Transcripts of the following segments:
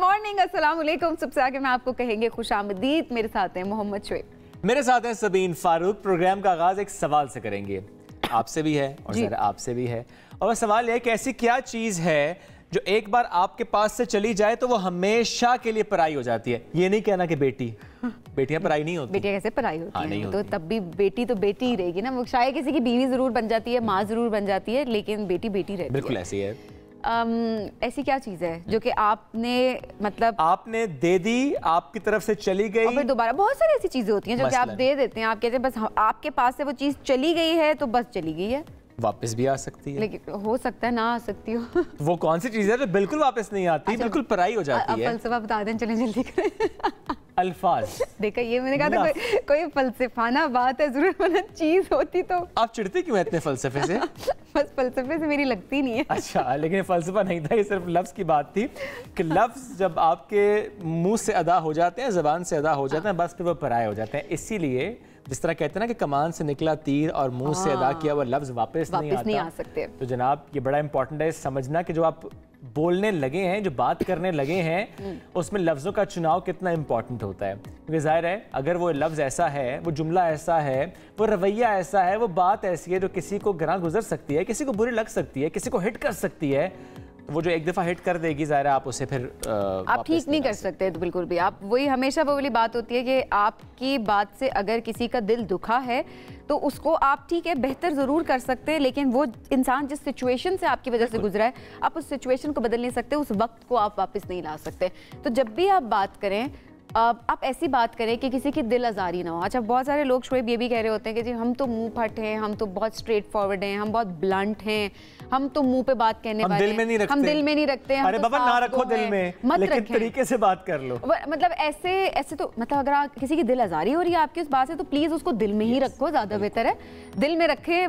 Morning, अस्सलाम वालेकुम। सबसे आगे मैं आपको कहेंगे खुशामदीद। मेरे साथ हैं मोहम्मद शुएब, मेरे साथ हैं सबीन फारूक। प्रोग्राम का आगाज एक सवाल से करेंगे, आपसे भी है और ज़रा आपसे भी है। और वह सवाल है कि ऐसी क्या चीज़ है जो एक बार आपके पास से चली जाए तो वो हमेशा के लिए पराई हो जाती है। ये नहीं कहना कि बेटियां पराई नहीं होती। बेटियां कैसे पराई होती हैं? नहीं तो होती। तब भी बेटी तो बेटी ही रहेगी ना। वो शायद किसी की बीवी जरूर बन जाती है, माँ जरूर बन जाती है, लेकिन बेटी बेटी रहती है। बिल्कुल ऐसी है। ऐसी क्या चीज़ है जो कि आपने मतलब आपने दे दी, आपकी तरफ से चली गई और फिर दोबारा, बहुत सारी ऐसी चीजें होती हैं जो कि आप दे देते हैं, आप कहते हैं बस आपके पास से वो चीज़ चली गई है तो बस चली गई है, वापस भी आ सकती है, लेकिन हो सकता है ना आ सकती हो। वो कौन सी चीज़ है जो बिल्कुल वापस नहीं आती? अच्छा, बिल्कुल पराई हो जाती है। फलसफा बता दें, चलें जल्दी करें। अल्फाज। देखा, ये मैंने कहा था कोई फलसफाना बात है, जरूरतमंद चीज होती तो। आप चिढ़ते क्यों हैं इतने फलसफे से? बस फलसफे से मेरी लगती नहीं है। अच्छा, लेकिन फलसफा नहीं था, ये सिर्फ लफ्ज़ की बात थी कि लफ्ज़ जब आपके मुंह से अदा हो जाते हैं, ज़बान से अदा हो जाते हैं, बस फिर वो पराए हो जाते हैं। इसीलिए जिस तरह कहते हैं ना कि कमान से निकला तीर और मुंह से अदा किया वो लफ्ज़ वापस नहीं आ सकते। तो जनाब ये बड़ा इंपॉर्टेंट है समझना कि जो आप बोलने लगे हैं, जो बात करने लगे हैं, उसमें लफ्ज़ों का चुनाव कितना इंपॉर्टेंट होता है। क्योंकि ज़ाहिर है अगर वो लफ्ज़ ऐसा है, वो जुमला ऐसा है, वो रवैया ऐसा है, वो बात ऐसी है जो किसी को गरां गुजर सकती है, किसी को बुरी लग सकती है, किसी को हिट कर सकती है, तो वो जो एक दफ़ा हिट कर देगी ज़ाहिर है आप उसे फिर आप ठीक नहीं कर सकते। तो बिल्कुल भी आप वही हमेशा वो वाली बात होती है कि आपकी बात से अगर किसी का दिल दुखा है तो उसको आप ठीक है बेहतर ज़रूर कर सकते हैं, लेकिन वो इंसान जिस सिचुएशन से आपकी वजह से गुजरा है, आप उस सिचुएशन को बदल नहीं सकते, उस वक्त को आप वापस नहीं ला सकते। तो जब भी आप बात करें, आप ऐसी बात करें कि किसी की दिल आज़ारी ना हो। अच्छा, बहुत सारे लोग शुएब ये भी कह रहे होते हैं कि जी हम तो मुंह फट हैं, हम तो बहुत स्ट्रेट फॉरवर्ड हैं, हम बहुत ब्लंट हैं, हम तो मुंह पे बात कहने वाले हैं, हम दिल में नहीं रखते। अरे बाबा ना रखो दिल में, लेकिन तरीके से बात कर लो। मतलब ऐसे तो मतलब अगर आप किसी की दिल आज़ारी हो रही है आपकी उस बात से, तो प्लीज़ उसको दिल में ही रखो, ज़्यादा बेहतर है। दिल में रखें,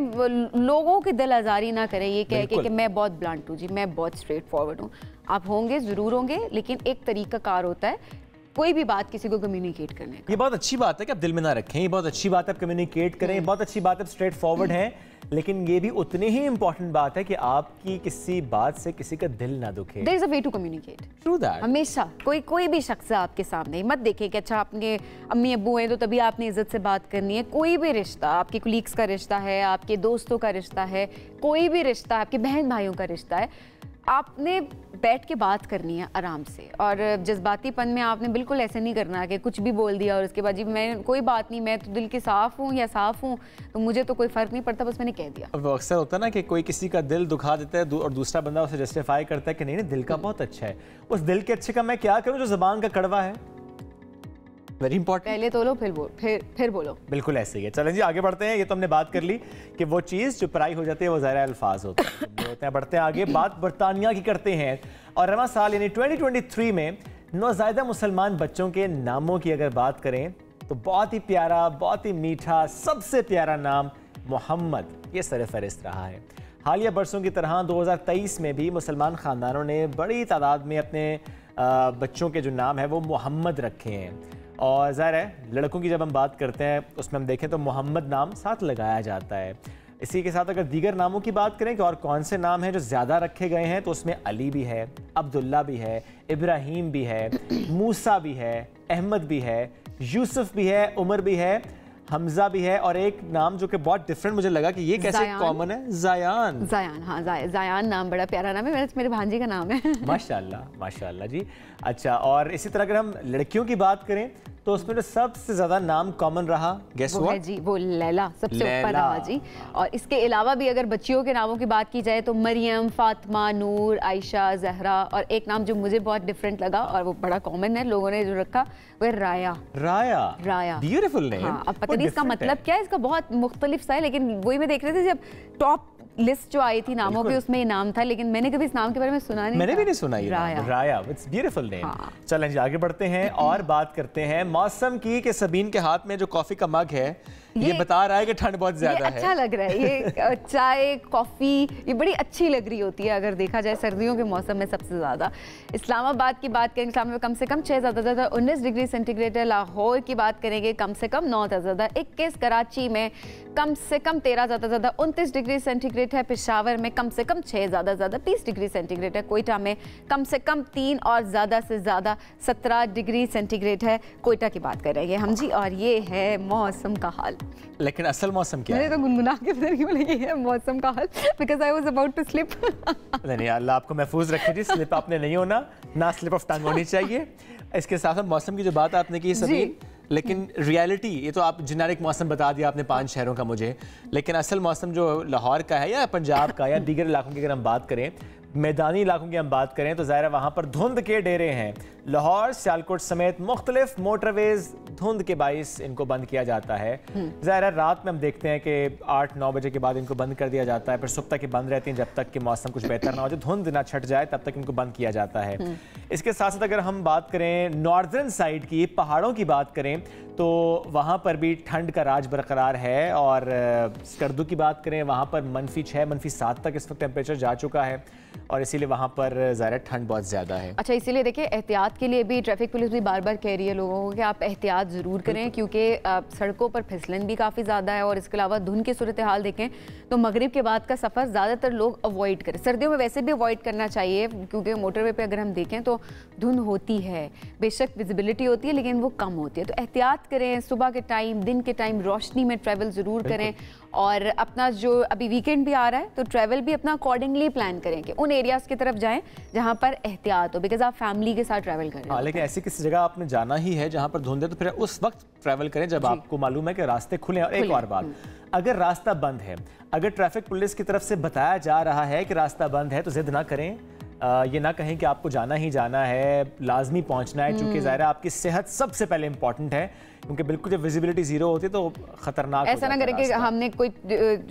लोगों की दिल आज़ारी ना करें ये कह के कि मैं बहुत ब्लंट हूँ जी, मैं बहुत स्ट्रेट फॉरवर्ड हूँ। आप होंगे, ज़रूर होंगे, लेकिन एक तरीका कार होता है कोई भी बात किसी को कम्युनिकेट करने का। ये बहुत अच्छी बात है कि आप दिल में ना रखें, ये बहुत अच्छी बात है आप कम्युनिकेट करें, ये बहुत अच्छी बात है आप स्ट्रेट फॉरवर्ड हैं, लेकिन ये भी उतनी ही इंपॉर्टेंट बात है कि आपकी किसी बात से किसी का दिल ना दुखे। There is a way to communicate. True that. हमेशा कोई भी शख्स आपके सामने मत देखे कि अच्छा आपके अम्मी अब्बू हैं तो तभी आपने इज्जत से बात करनी है। कोई भी रिश्ता, आपके कुलीग्स का रिश्ता है, आपके दोस्तों का रिश्ता है, कोई भी रिश्ता, आपके बहन भाइयों का रिश्ता है, आपने बैठ के बात करनी है आराम से। और जज्बातीपन में आपने बिल्कुल ऐसे नहीं करना कि कुछ भी बोल दिया और उसके बाद जी मैं कोई बात नहीं, मैं तो दिल की साफ़ हूँ या साफ़ हूँ तो मुझे तो कोई फ़र्क नहीं पड़ता, बस मैंने कह दिया। वो अक्सर होता है ना कि कोई किसी का दिल दुखा देता है और दूसरा बंदा उसे जस्टिफाई करता है कि नहीं दिल का बहुत अच्छा है। उस दिल के अच्छे का मैं क्या करूँ जो ज़बान का कड़वा है? Very important. पहले तो लो फिर बोलो। बिल्कुल ऐसे ही है। चलें जी आगे बढ़ते हैं। ये तो हमने बात कर ली कि वो चीज़ जो पराई हो जाती है वो ज़ाहिर अल्फाज होते हैं। बढ़ते हैं आगे, बात बरतानिया की करते हैं। और रवां साल यानी 2023 में नौज़ायदा मुसलमान बच्चों के नामों की अगर बात करें तो बहुत ही प्यारा, बहुत ही मीठा, सबसे प्यारा नाम मोहम्मद ये सरफ़हरिस्त रहा है। हालिया बरसों की तरह 2023 में भी मुसलमान ख़ानदानों ने बड़ी तादाद में अपने बच्चों के जो नाम है वो मोहम्मद रखे हैं। और ज़ाहिर है लड़कों की जब हम बात करते हैं उसमें हम देखें तो मोहम्मद नाम साथ लगाया जाता है। इसी के साथ अगर दीगर नामों की बात करें कि और कौन से नाम हैं जो ज़्यादा रखे गए हैं, तो उसमें अली भी है, अब्दुल्ला भी है, इब्राहीम भी है, मूसा भी है, अहमद भी है, यूसुफ भी है, उमर भी है, हमजा भी है, और एक नाम जो कि बहुत डिफरेंट मुझे लगा कि ये कैसे कॉमन है, ज़यान। हाँ, ज़यान नाम बड़ा प्यारा नाम है, मेरे भांजी का नाम है। माशाल्लाह जी। अच्छा, और इसी तरह अगर हम लड़कियों की बात करें तो उसमें जो सबसे ज्यादा नाम कॉमन रहा गेस वो है जी, वो लैला सबसे ऊपर रहा जी। और इसके अलावा भी अगर बच्चियों के नामों की बात की जाए तो मरियम, फातिमा, नूर, आयशा, जहरा, और एक नाम जो मुझे बहुत डिफरेंट लगा और वो बड़ा कॉमन है लोगों ने जो रखा वो है राया। Beautiful name. हाँ, अब पता नहीं इसका मतलब क्या है, इसका बहुत मुख्तलिफ सा है, लेकिन वही मैं देख रहे थे जब टॉप लिस्ट जो आई थी नामों पे उसमें नाम था, लेकिन मैंने कभी इस नाम के बारे में सुना नहीं। मैंने भी नहीं सुना। राया, इट्स ब्यूटीफुल नेम। चलें जी आगे बढ़ते हैं और बात करते हैं मौसम की कि सबीन के हाथ में जो कॉफी का मग है ये बता रहा है कि ठंड बहुत ज्यादा है। अच्छा लग रहा है ये चाय कॉफी ये बड़ी अच्छी लग रही होती है अगर देखा जाए सर्दियों के मौसम में सबसे ज्यादा। इस्लामाबाद की बात करें, इस्लामाबाद में कम से कम 6 ज़्यादा 19 डिग्री सेंटीग्रेड है। लाहौर की बात करेंगे कम से कम 9 ज़्यादा 21। कराची में कम से कम 13 ज़्यादा 29 डिग्री सेंटीग्रेड सेंटीग्रेड है, पेशावर में कम से कम 6, ज़्यादा 20 डिग्री सेंटीग्रेड है, कोयटा में कम से कम 3 और ज़्यादा से ज़्यादा 17 डिग्री सेंटीग्रेड है। कोयटा की बात कर रहे हैं हम जी, और ये है मौसम का हाल। लेकिन असल मौसम क्या है? मैंने तो गुनगुना के पता नहीं बोला ये है मौसम का हाल, because I was about to slip. नहीं, अल्लाह आपको महफूज रखे जी, स्लिप आपने नहीं होना, ना स्लिप ऑफ टंग होनी चाहिए। इसके साथ साथ मौसम की जो बात आपने की सभी, लेकिन रियलिटी, ये तो आप जेनेरिक मौसम बता दिया आपने 5 शहरों का मुझे, लेकिन असल मौसम जो लाहौर का है या पंजाब का या दीगर इलाकों की अगर हम बात करें, मैदानी इलाकों की हम बात करें, तो ज़ाहिर है वहाँ पर धुंध के डेरे हैं। लाहौर, सियालकोट समेत मुख्तलिफ मोटरवेज धुंध के बाइस इनको बंद किया जाता है। ज़ाहिर है रात में हम देखते हैं कि 8-9 बजे के बाद इनको बंद कर दिया जाता है, फिर सुबह तक बंद रहती हैं जब तक कि मौसम कुछ बेहतर ना हो जाए, धुंध ना छट जाए, तब तक इनको बंद किया जाता है। इसके साथ साथ अगर हम बात करें नॉर्दर्न साइड की, पहाड़ों की बात करें, तो वहाँ पर भी ठंड का राज बरकरार है। और स्कर्दू की बात करें, वहाँ पर -6, -7 तक इस वक्त टेम्परेचर जा चुका है, और इसीलिए वहाँ पर ज़ाहिर ठंड बहुत ज़्यादा है। अच्छा, इसीलिए देखिए एहतियात के लिए भी ट्रैफिक पुलिस भी बार बार कह रही है लोगों को कि आप एहतियात ज़रूर करें, क्योंकि सड़कों पर फिसलन भी काफ़ी ज़्यादा है। और इसके अलावा धुंध की सूरत हाल देखें तो मगरिब के बाद का सफ़र ज़्यादातर लोग अवॉइड करें। सर्दियों में वैसे भी अवॉइड करना चाहिए, क्योंकि मोटरवे पर अगर हम देखें तो धुंध होती है, बेशक विजिबिलिटी होती है लेकिन वो कम होती है। तो एहतियात करें, सुबह के टाइम, दिन के टाइम रोशनी में ट्रैवल ज़रूर करें। और अपना जो अभी वीकेंड भी आ रहा है तो ट्रैवल भी अपना अकॉर्डिंगली प्लान करें कि उन एरियाज़ की तरफ जाएं जहां पर एहतियात हो, बिकॉज आप फैमिली के साथ ट्रैवल कर रहे हैं। हाँ, लेकिन ऐसी किसी जगह आपने जाना ही है जहां पर धुंध है, तो फिर उस वक्त ट्रैवल करें जब आपको मालूम है कि रास्ते खुले। और एक और बात, अगर रास्ता बंद है, अगर ट्रैफिक पुलिस की तरफ से बताया जा रहा है कि रास्ता बंद है, तो जिद ना करें। ये ना कहें कि आपको जाना ही जाना है, लाजमी पहुंचना है, क्योंकि ज़ाहिर है आपकी सेहत सबसे पहले इंपॉर्टेंट है, क्योंकि बिल्कुल जब विजिबिलिटी जीरो होती है तो खतरनाक ऐसा ना करें कि हमने कोई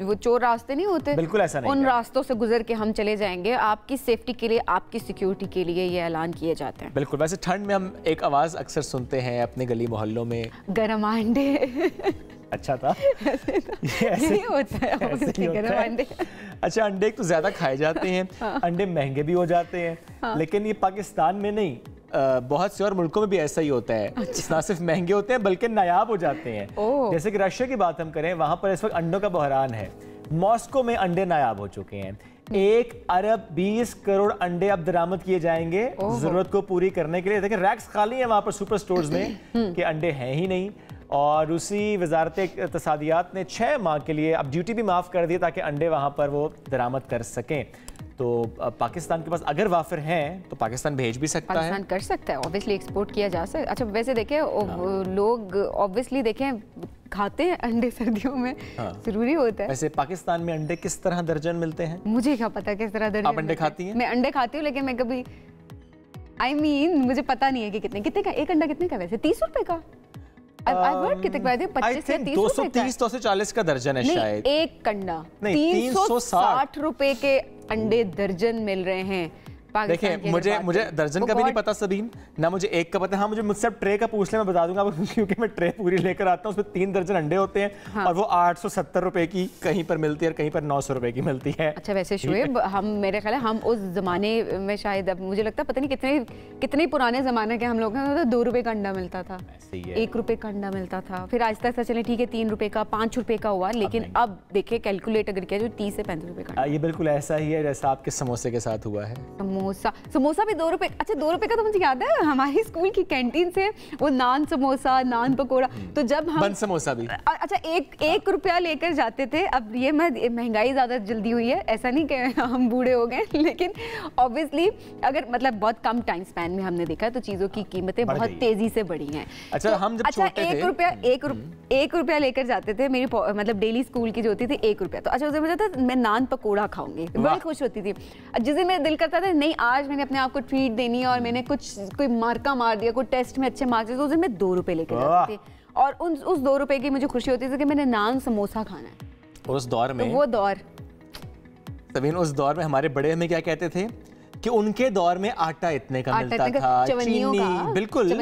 वो चोर रास्ते नहीं होते, बिल्कुल ऐसा नहीं, उन रास्तों से गुजर के हम चले जाएंगे। आपकी सेफ्टी के लिए, आपकी सिक्योरिटी के लिए ये ऐलान किए जाते हैं। बिल्कुल। वैसे ठंड में हम एक आवाज़ अक्सर सुनते हैं अपने गली मोहल्लों में, गरम अंडे। अच्छा था, यही होता है गरम अंडे। अच्छा, अंडे तो ज़्यादा खाए जाते हैं, अंडे महंगे भी हो जाते हैं, लेकिन ये पाकिस्तान में नहीं, बहुत से और मुल्कों में भी ऐसा ही होता है। अच्छा। ना सिर्फ महंगे होते हैं बल्कि नायाब हो जाते हैं। जैसे कि रशिया की बात हम करें, वहां पर इस वक्त अंडों का बहरान है। मॉस्को में अंडे नायाब हो चुके हैं। 1 अरब 20 करोड़ अंडे अब दरामद किए जाएंगे जरूरत को पूरी करने के लिए। देखिए रैक्स खाली है वहां पर सुपर स्टोर्स में कि अंडे हैं ही नहीं। और रूसी वजारत इक़्तिसादियात ने 6 माह के लिए अब ड्यूटी भी माफ़ कर दी ताकि अंडे वहाँ पर वो दरामद कर सकें। तो पाकिस्तान के पास अगर वाफिर हैं तो पाकिस्तान भेज भी सकता है, पाकिस्तान कर सकता है, ऑब्वियसली एक्सपोर्ट किया जा सकता है। अच्छा, वैसे देखें लोग ऑब्वियसली देखें खाते हैं अंडे सर्दियों में, जरूरी होता है। वैसे पाकिस्तान में अंडे किस तरह दर्जन मिलते हैं? मुझे क्या पता किस तरह दर्जन। आप अंडे खाती हैं? मैं अंडे खाती हूँ, लेकिन मैं कभी मुझे पता नहीं है कि कितने का एक अंडा कितने का। वैसे 30 रुपए का, 25 से 30 240 का दर्जन है शायद। एक कंडा 360 रुपए के अंडे दर्जन मिल रहे हैं। देखिए मुझे दर्जन का भी नहीं पता सबीन, ना मुझे एक का पता। हाँ, मुझे मुझसे ट्रे का पूछ ले, मैं बता दूंगा, क्योंकि मैं ट्रे पूरी लेकर आता हूँ, उसमें 3 दर्जन अंडे होते हैं। हाँ। और वो 870 रुपए की कहीं पर मिलती है और कहीं पर 900 रुपए की मिलती है। अच्छा, वैसे शुएब, हम मेरे ख्याल है हम उस जमाने में शायद, अब मुझे लगता है पता नहीं कितने पुराने जमाने के हम लोग हैं, 2 रुपए का अंडा मिलता था, 1 रुपए का अंडा मिलता था, फिर आहिस्ता आहिस्ता चले ठीक है 3 रुपए का, 5 रुपए का हुआ, लेकिन अब देखिए कैलकुलेट अगर किया जो 30 से 35 रुपए का। ये बिल्कुल ऐसा ही है जैसा आपके समोसे के साथ हुआ है। समोसा भी 2 रुपए। अच्छा, 2 रुपए का तो मुझे याद है हमारी स्कूल की कैंटीन से वो नान समोसा, नान पकोड़ा, तो जब हम बन समोसा भी, अच्छा 1 रुपया लेकर जाते थे। अब ये महंगाई ज्यादा जल्दी हुई है, ऐसा नहीं कि हम बूढ़े हो गए, लेकिन ऑब्वियसली अगर मतलब बहुत कम टाइम स्पैन में हमने देखा तो चीजों की कीमतें बहुत तेजी से बढ़ी हैं। अच्छा, हम जब छोटे थे 1 रुपया लेकर जाते थे, मेरी मतलब डेली स्कूल की जो होती थी 1 रुपया। तो अच्छा, उस दिन मुझे था मैं नान पकोड़ा खाऊंगी, बड़ी खुश होती थी। जिस दिन मेरा दिल करता था नहीं आज मैंने अपने आप को ट्रीट देनी है और मैंने कोई मार्का मार दिया, कोई टेस्ट में अच्छे मार्क्स, तो उस दिन मैं 2 रुपए लेकर जाती थी। और उस 2 रुपए की मुझे खुशी होती थी कि मैंने नान समोसा खाना है। उस दौर में, तो वो दौर, तभी उस दौर में हमारे बड़े हमें क्या कहते थे कि उनके दौर में आटा इतने का मिलता था, चीनी, बिल्कुल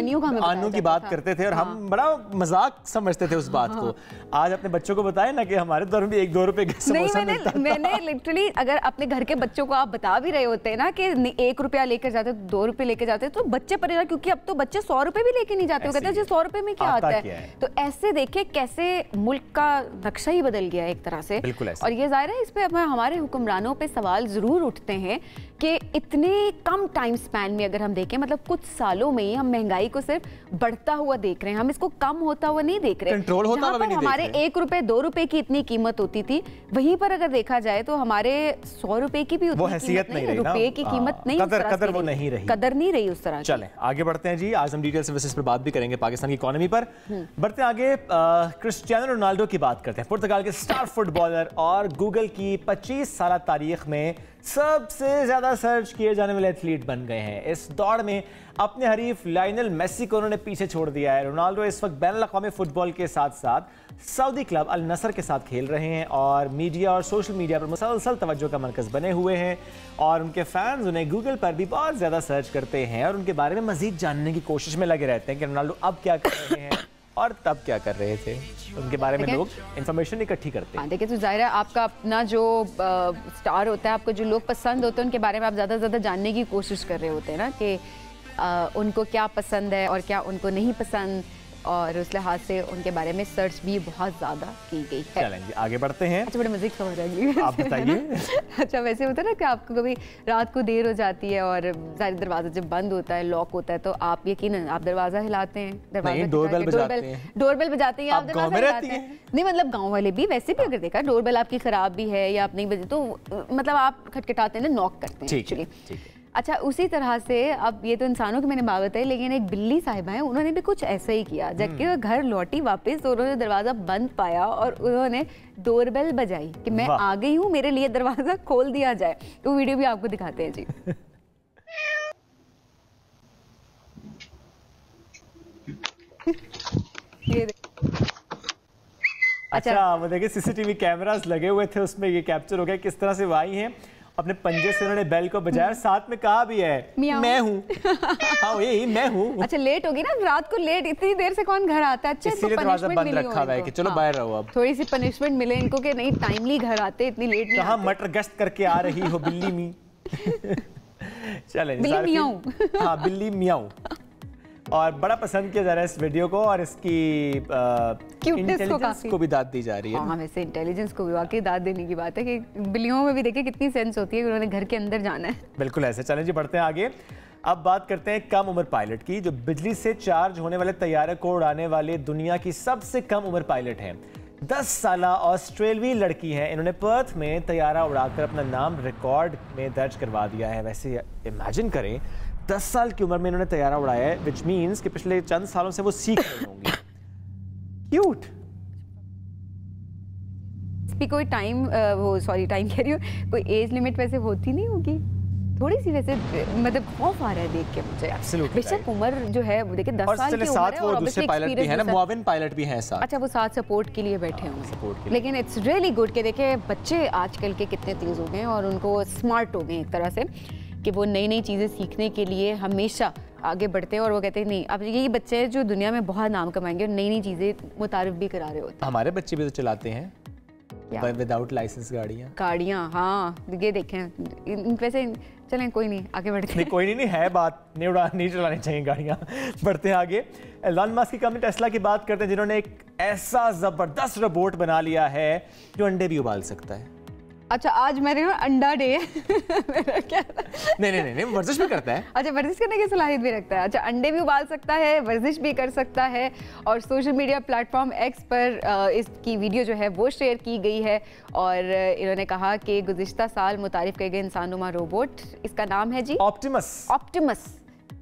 आनू की बात करते थे और हम बड़ा मजाक समझते थे उस बात को। आज अपने बच्चों को बताएं ना कि हमारे दौर में 1-2 रुपए का समोसा मिलता था। मैंने लिटरली अगर अपने घर के बच्चों को आप बता भी रहे होते हैं ना कि 1 रुपया लेकर जाते 2 रुपए लेकर जाते तो बच्चे परेशान, क्योंकि अब तो बच्चे 100 रुपए भी लेके नहीं जाते, वो कहते हैं 100 रुपए में क्या आता है। तो ऐसे देखे कैसे मुल्क का नक्शा ही बदल गया एक तरह से। और ये जाहिर है इस पे हमारे हुक्मरानों पे सवाल जरूर उठते हैं कि इतने कम टाइम स्पैन में अगर हम देखें, मतलब कुछ सालों में ही हम महंगाई को सिर्फ बढ़ता हुआ देख रहे हैं, हम इसको कम होता हुआ नहीं देख रहे। कंट्रोल होता हुआ भी नहीं हमारे 1 रुपए 2 रुपए की इतनी कीमत होती थी, वहीं पर अगर देखा जाए तो हमारे 100 रुपए की भी उतनी कीमत नहीं, रुपए की कीमत नहीं, कदर वो नहीं रही, कदर नहीं रही उस तरह। चलें आगे बढ़ते हैं जी। आज हम डिटेल सर्विसेज पर बात भी करेंगे, पाकिस्तान की इकोनॉमी पर बढ़ते हैं आगे। क्रिस्टियानो रोनाल्डो की बात करते हैं, पुर्तगाल के स्टार फुटबॉलर और गूगल की 25 साल तारीख में सबसे ज्यादा सर्च किए जाने वाले एथलीट बन गए हैं। इस दौड़ में अपने हरीफ लायनल मेसी को उन्होंने पीछे छोड़ दिया है। रोनाल्डो इस वक्त बैनुल अक़वामी फुटबॉल के साथ साथ सऊदी क्लब अल नसर के साथ खेल रहे हैं और मीडिया और सोशल मीडिया पर मुसलसल तवज्जो का मरकज़ बने हुए हैं और उनके फैंस उन्हें गूगल पर भी बहुत ज़्यादा सर्च करते हैं और उनके बारे में मज़ीद जानने की कोशिश में लगे रहते हैं कि रोनाल्डो अब क्या कर रहे हैं और तब क्या कर रहे थे। उनके बारे में लोग इंफॉर्मेशन इकट्ठी करते हैं। देखिए, तो जाहिर है आपका अपना जो स्टार होता है, आपको जो लोग पसंद होते हैं, उनके बारे में आप ज़्यादा से ज़्यादा जानने की कोशिश कर रहे होते हैं ना कि उनको क्या पसंद है और क्या उनको नहीं पसंद, और उस लिहाज से उनके बारे में सर्च भी बहुत ज़्यादा की गई है। चलेंगे आगे बढ़ते हैं। अच्छा, बड़े मज़े की खबर है, आप बताइए। अच्छा, वैसे होता है ना कि आपको कभी रात को देर हो जाती है और सारे दरवाजा जब बंद होता है, लॉक होता है, तो आप यकीनन आप दरवाज़ा हिलाते हैं, डोरबेल बजाते हैं, आप दरवाजा हिलाते हैं। नहीं, मतलब गाँव वाले भी वैसे भी अगर देखा डोरबेल आपकी ख़राब भी है या आप नहीं बजे तो मतलब आप खटखटाते हैं, नॉक करते हैं एक्चुअली। अच्छा, उसी तरह से अब ये तो इंसानों की मैंने बात बताई, लेकिन एक बिल्ली साहिबा है, उन्होंने भी कुछ ऐसा ही किया। जबकि वो घर लौटी वापस तो उन्होंने दरवाज़ा बंद पाया और उन्होंने डोरबेल बजाई कि मैं आ गई हूँ, मेरे लिए दरवाज़ा खोल दिया जाए। तो वीडियो भी आपको दिखाते हैं जी। ये अच्छा, वो देखिए सीसीटीवी कैमरास लगे हुए थे, उसमें ये कैप्चर हो गया किस तरह से वो आई हैं, अपने पंजे से उन्होंने बेल को बजाया, साथ में कहा भी है मैं हूँ। हाँ, यही मैं हूँ। अच्छा, लेट होगी ना रात को, लेट इतनी देर से कौन घर आता है। अच्छा, इसलिए दरवाजा बंद रखा हुआ है कि चलो बाहर रहो। अब थोड़ी सी पनिशमेंट मिले इनको कि नहीं टाइमली घर आते, इतनी लेट नहीं। कहाँ मटर गश्त करके आ रही हो बिल्ली मी। चलें, बिल्ली मियाऊ। हाँ, बिल्ली मियाऊ। और बड़ा पसंद किया जा रहा है इस वीडियो को और इसकी इंटेलिजेंस को भी दाद दी जा रही है। हाँ, वैसे इंटेलिजेंस को भी वाकई दाद देने की बात है कि बिल्लियों में भी देखिए कितनी सेंस होती है कि उन्होंने घर के अंदर जाना है। बिल्कुल ऐसे। चलें जी, बढ़ते हैं आगे। अब बात करते हैं कम उम्र पायलट की, जो बिजली से चार्ज होने वाले तैयारे को उड़ाने वाले दुनिया की सबसे कम उम्र पायलट हैं। 10 साला ऑस्ट्रेलियाई लड़की है, इन्होंने पर्थ में तैयारा उड़ाकर अपना नाम रिकॉर्ड में दर्ज करवा दिया है। वैसे इमेजिन करें 10 साल की उम्र में इन्होंने तैयारा उड़ाया है, विच मीन्स कि पिछले चंद सालों से वो सीख रही होंगी। क्यूट। कोई टाइम टाइम कह रही हूँ, कोई एज लिमिट वैसे होती नहीं होगी, थोड़ी सी वैसे मतलब खौफ आ रहा है देख के मुझे। बेशक उम्र जो है वो देखिए 10 साल की उम्र है और दूसरे पायलट भी है ना, मुआविन पायलट भी हैं साथ। अच्छा, वो साथ सपोर्ट के लिए बैठे होंगे, लेकिन इट्स रियली गुड कि देखिए बच्चे आजकल के कितने तेज हो गए और उनको स्मार्ट हो गए एक तरह से कि वो नई नई चीज़ें सीखने के लिए हमेशा आगे बढ़ते हैं और वो कहते हैं नहीं, अब यही बच्चे हैं जो दुनिया में बहुत नाम कमाएंगे और नई नई चीज़ें मुतारिफ भी करा रहे होते हैं। हमारे बच्चे भी तो चलाते हैं विदाउट लाइसेंस गाड़ियाँ। हाँ, ये देखें वैसे। चलें, कोई नहीं, आगे बढ़ते हैं। कोई नहीं है बात, नहीं चलानी चाहिए गाड़ियाँ। बढ़ते हैं आगे। एलन मस्क की कंपनी टेस्ला की बात करते हैं, जिन्होंने एक ऐसा जबरदस्त रोबोट बना लिया है जो अंडे भी उबाल सकता है। अच्छा, आज मेरे अंडा डे मेरा क्या नहीं, वर्जिश भी करता है। अच्छा, वर्जिश करने की सलाहियत भी रखता है। अच्छा, अंडे भी उबाल सकता है, वर्जिश भी कर सकता है और सोशल मीडिया प्लेटफॉर्म एक्स पर इसकी वीडियो जो है वो शेयर की गई है और इन्होंने कहा कि गुज़िश्ता साल मुतारिफ किए गए इंसानुमा रोबोट, इसका नाम है जी ऑप्टिमस।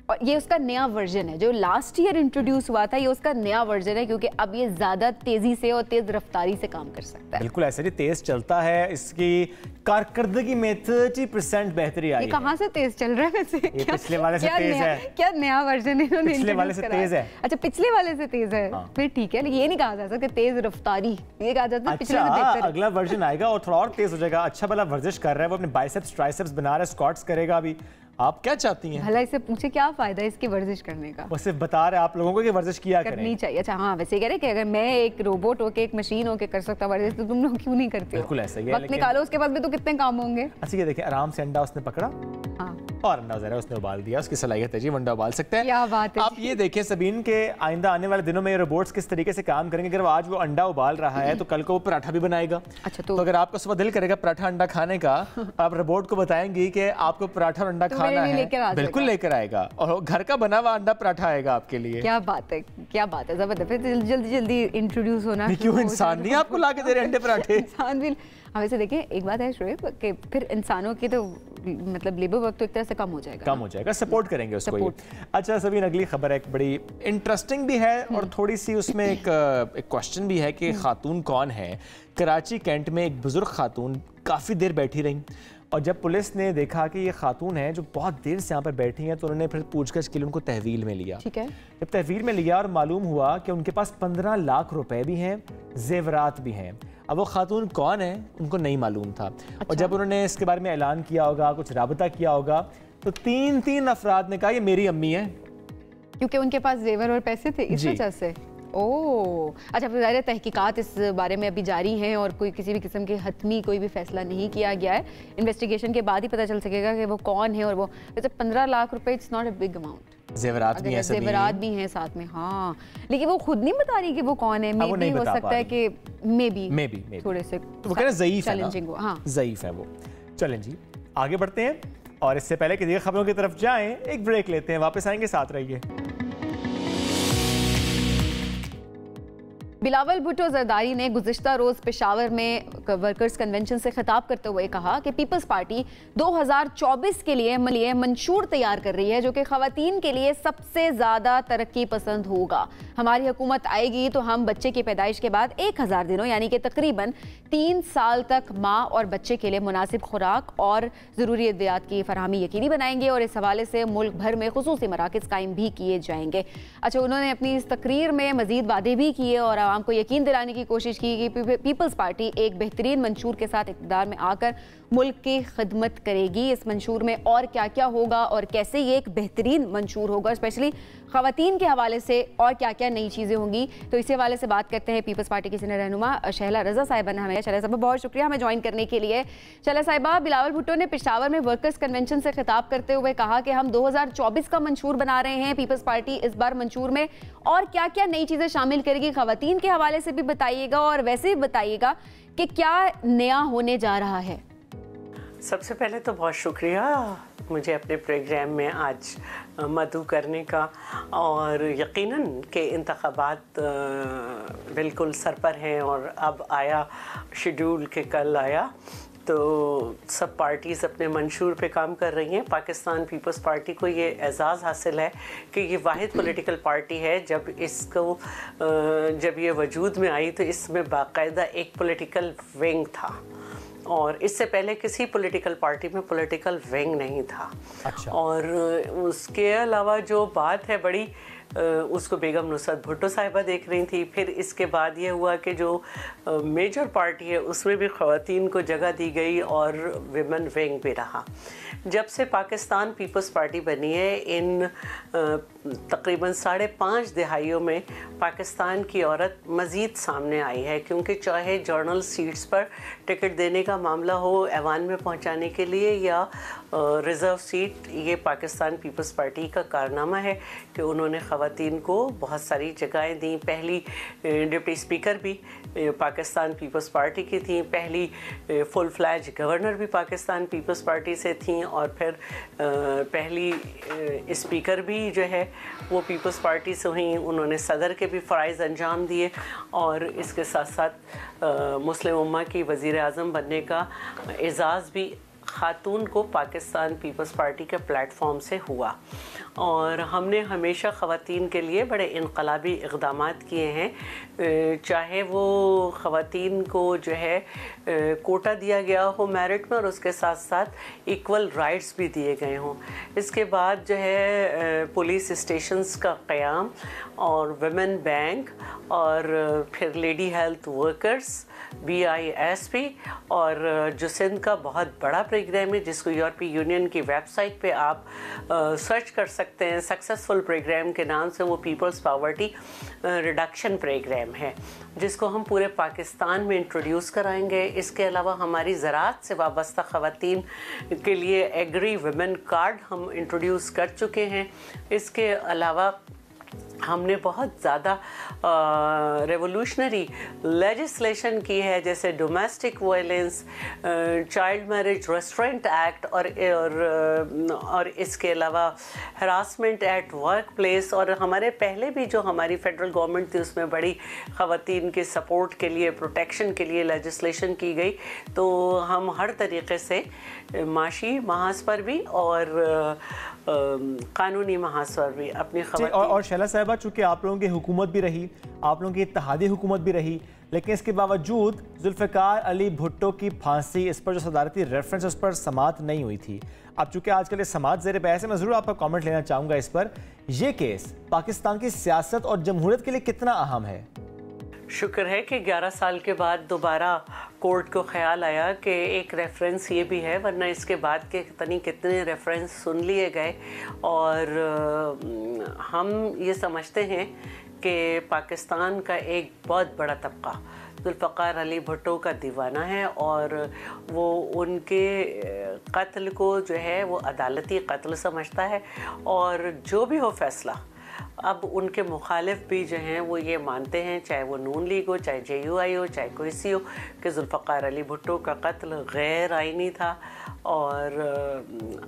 और ये उसका नया वर्जन है, जो लास्ट ईयर इंट्रोड्यूस हुआ था, ये उसका नया वर्जन है क्योंकि अब ये ज़्यादा तेज़ी से और तेज़ रफ्तारी से काम कर सकता है। बिल्कुल ऐसे ही तेज़ चलता है, इसकी कारकर्दगी में 30% बेहतरी आई है। कहाँ से तेज़ चल रहा है वैसे? ये पिछले वाले से तेज़ है। क्या नया वर्जन इन्होंने? पिछले वाले से तेज़ है। अच्छा, पिछले वाले से तेज़ है। फिर ठीक है, ये नहीं कहा जा सकता तेज़ रफ्तारी, ये कहा जाता है पिछले से बेहतर है। अगला वर्जन आएगा और थोड़ा और तेज़ हो जाएगा। अच्छा भला वर्जिश कर रहा है वो, अपने बाइसेप्स ट्राइसेप्स बना रहा है, स्क्वाट्स करेगा अभी, आप क्या चाहती हैं? भला इससे पूछे क्या फायदा है इसकी वर्जिश करने का? वो सिर्फ बता रहे आप लोगों को कि वर्जिश किया करनी चाहिए। अच्छा हाँ, वैसे कह रहे कि अगर मैं एक रोबोट होके एक मशीन होके कर सकता वर्जिश तो तुम लोग क्यों नहीं करते हो? बिल्कुल ऐसा ही है। वक्त निकालो, उसके बाद भी तो कितने काम होंगे। अच्छा ये देखिए, आराम से अंडा उसने पकड़ा और अंडा ज़रा उसने उबाल दिया। उसकी सलाहियत है जी, अंडा उबाल सकते हैं। क्या बात है। आप ये देखिए सबीन के आइंदा आने वाले दिनों में ये रोबोट्स किस तरीके से काम करेंगे। अगर आज वो अंडा उबाल रहा है तो कल को वो पराठा भी बनाएगा। अच्छा तो अगर आपका सुबह दिल करेगा पराठा अंडा खाने का, आप रोबोट को बताएंगी कि आपको पराठा और अंडा खाना है, बिल्कुल लेकर आएगा और घर का बना हुआ अंडा पराठा आएगा आपके लिए। क्या बात है, क्या बात है, जबरदस्त। जल्दी जल्दी इंट्रोड्यूस होना। क्यों, इंसान नहीं आपको ला के दे रहे अंडे पराठे? इंसान भी। हाँ वैसे देखिए एक बात है शोएब कि फिर इंसानों की तो मतलब लेबर वर्क तो एक तरह से कम हो जाएगा, सपोर्ट करेंगे उसको। अच्छा सबीन, अगली खबर एक बड़ी इंटरेस्टिंग भी है और थोड़ी सी उसमें एक क्वेश्चन भी है कि खातून कौन है। कराची कैंट में एक बुजुर्ग खातून काफ़ी देर बैठी रही और जब पुलिस ने देखा कि ये खातून है जो बहुत देर से यहाँ पर बैठी हैं तो उन्होंने फिर पूछगछ के लिए उनको तहवील में लिया। ठीक है। जब तहवील में लिया और मालूम हुआ कि उनके पास 15 लाख रुपए भी हैं, जेवरात भी हैं। अब वो खातून कौन है उनको नहीं मालूम था। अच्छा। और जब उन्होंने इसके बारे में ऐलान किया होगा, कुछ राबता किया होगा, तो तीन अफराद ने कहा ये मेरी अम्मी है, क्योंकि उनके पास जेवर और पैसे थे इस वजह से। ओह अच्छा, फिर ज़ाहिर तहकीकात इस बारे में अभी जारी हैं और कोई किसी भी किस्म के हतमी कोई भी फैसला नहीं किया गया है। इन्वेस्टिगेशन के बाद ही पता चल सकेगा कि वो कौन है। और वो वैसे 15 लाख रुपए it's not a big amount. जेवरात भी हैं, जेवरात भी हैं साथ में। हाँ लेकिन वो खुद नहीं बता रही कि वो कौन है। मे बी हो सकता है कि मे बी थोड़े से तो वो कह रहे ज़ईफ है ना। हाँ ज़ईफ है वो। चलें जी आगे बढ़ते हैं और इससे पहले कि दीगर खबरों की तरफ जाएं एक ब्रेक लेते हैं, वापस आएंगे, साथ रहिए। बिलावल भुट्टो जरदारी ने गुज़िश्ता रोज़ पेशावर में वर्कर्स कन्वेंशन से खिताब करते हुए कहा कि पीपल्स पार्टी 2024 के लिए मंशूर तैयार कर रही है जो कि ख़वातीन के लिए सबसे ज़्यादा तरक्की पसंद होगा। हमारी हुकूमत आएगी तो हम बच्चे की पैदाइश के बाद 1000 दिनों यानी कि तकरीबन 3 साल तक माँ और बच्चे के लिए मुनासिब खुराक और ज़रूरी अद्वियात की फरहमी यकीनी बनाएंगे और इस हवाले से मुल्क भर में खुसूसी मराकज़ कायम भी किए जाएंगे। अच्छा, उन्होंने अपनी इस तकरीर में मज़ीद वादे भी किए और आवाम को यकीन दिलाने की कोशिश की कि पीपल्स पार्टी एक बेहतरीन मंशूर के साथ इक़्तिदार में आकर मुल्क की खिदमत करेगी। इस मंशूर में और क्या क्या होगा और कैसे ये एक बेहतरीन मंशूर होगा, स्पेशली ख़वातीन के हवाले से और क्या क्या नई चीज़ें होंगी, तो इसी हवाले से बात करते हैं पीपल्स पार्टी की सीनियर रहनुमा शहला रज़ा साहिबा ने हमें। शहला साहिबा बहुत शुक्रिया हमें ज्वाइन करने के लिए। शहला साहिबा, बिलावल भुट्टो ने पेशावर में वर्कर्स कन्वेंशन से खिताब करते हुए कहा कि हम 2024 का मंशूर बना रहे हैं। पीपल्स पार्टी इस बार मंशूर में और क्या क्या नई चीज़ें शामिल करेगी, ख़वातीन के हवाले से भी बताइएगा और वैसे भी बताइएगा कि क्या नया होने जा रहा है। सबसे पहले तो बहुत शुक्रिया मुझे अपने प्रोग्राम में आज मदऊ करने का, और यकीनन के इंतखाबात बिल्कुल सर पर हैं और अब आया शेड्यूल के कल आया, तो सब पार्टीज़ अपने मंशूर पे काम कर रही हैं। पाकिस्तान पीपल्स पार्टी को ये एजाज़ हासिल है कि ये वाहिद पॉलिटिकल पार्टी है जब ये वजूद में आई तो इसमें बाकायदा एक पॉलिटिकल विंग था और इससे पहले किसी पॉलिटिकल पार्टी में पॉलिटिकल विंग नहीं था। अच्छा। और उसके अलावा जो बात है बड़ी उसको बेगम नुसरत भुट्टो साहिबा देख रही थी। फिर इसके बाद ये हुआ कि जो मेजर पार्टी है उसमें भी ख़वातीन को जगह दी गई और विमेन विंग भी रहा। जब से पाकिस्तान पीपल्स पार्टी बनी है इन तकरीबन 5.5 दहाइयों में पाकिस्तान की औरत मज़ीद सामने आई है, क्योंकि चाहे जर्नल सीट्स पर टिकट देने का मामला हो ऐवान में पहुंचाने के लिए या रिज़र्व सीट, ये पाकिस्तान पीपल्स पार्टी का कारनामा है कि उन्होंने ख़वातीन को बहुत सारी जगहें दी। पहली डिप्टी स्पीकर भी पाकिस्तान पीपल्स पार्टी की थी, पहली फुल फ्लैज गवर्नर भी पाकिस्तान पीपल्स पार्टी से थी और फिर पहली स्पीकर भी जो है वो पीपल्स पार्टी से हुई। उन्होंने सदर के भी फ़राइज़ अंजाम दिए और इसके साथ साथ मुस्लिम उम्मा की वज़ीर आज़म बनने का एज़ाज़ भी खातून को पाकिस्तान पीपल्स पार्टी के प्लेटफॉर्म से हुआ। और हमने हमेशा ख़वातीन के लिए बड़े इनकलाबी इक़दामात किए हैं, चाहे वो ख़वातीन को जो है कोटा दिया गया हो मेरिट में और उसके साथ साथ इक्वल राइट्स भी दिए गए हों। इसके बाद जो है पुलिस स्टेशंस का क़याम और वुमेन बैंक और फिर लेडी हेल्थ वर्कर्स BISP और जो सिंध का बहुत बड़ा प्रोग्राम है जिसको यूरोपीय यूनियन की वेबसाइट पे आप सर्च कर सकते हैं सक्सेसफुल प्रोग्राम के नाम से, वो पीपल्स पॉवर्टी रिडक्शन प्रोग्राम है जिसको हम पूरे पाकिस्तान में इंट्रोड्यूस कराएंगे। इसके अलावा हमारी ज़राअत से वाबस्ता ख़वातीन के लिए एग्री वुमेन कार्ड हम इंट्रोड्यूस कर चुके हैं। इसके अलावा हमने बहुत ज़्यादा रेवोल्यूशनरी लेजिस्लेशन की है, जैसे domestic violence, child marriage restaurant act और इसके अलावा हरासमेंट एट वर्क प्लेस। और हमारे पहले भी जो हमारी फेडरल गवर्नमेंट थी उसमें बड़ी ख़वातीन के सपोर्ट के लिए, प्रोटेक्शन के लिए लेजिस्लेशन की गई। तो हम हर तरीक़े से माशी महाज पर भी और कानूनी महाज पर भी अपनी खबर। और शैला साहिबा, चूँकि आप लोगों की हुकूमत भी रही, आप लोगों की इत्तेहादी हुकूमत भी रही, लेकिन इसके बावजूद जुल्फ़िकार अली भुट्टो की फांसी, इस पर जो सदारती रेफरेंस उस पर समात नहीं हुई थी। अब चूँकि आजकल ये समात ज़ेर बहस है, मैं ज़रूर आपका कमेंट लेना चाहूँगा इस पर। यह केस पाकिस्तान की सियासत और जमहूरियत के लिए कितना अहम है? शुक्र है कि 11 साल के बाद दोबारा कोर्ट को ख्याल आया कि एक रेफरेंस ये भी है, वरना इसके बाद के कितने रेफरेंस सुन लिए गए। और हम ये समझते हैं कि पाकिस्तान का एक बहुत बड़ा तबका जुल्फ़िकार अली भुट्टो का दीवाना है और वो उनके कत्ल को जो है वो अदालती कत्ल समझता है। और जो भी हो फैसला, अब उनके मुखालिफ भी जो हैं वो ये मानते हैं, चाहे वो नून लीग हो, चाहे JUI हो, चाहे कोई सी हो, कि जुल्फ़िकार अली भुट्टो का कत्ल गैर आइनी था। और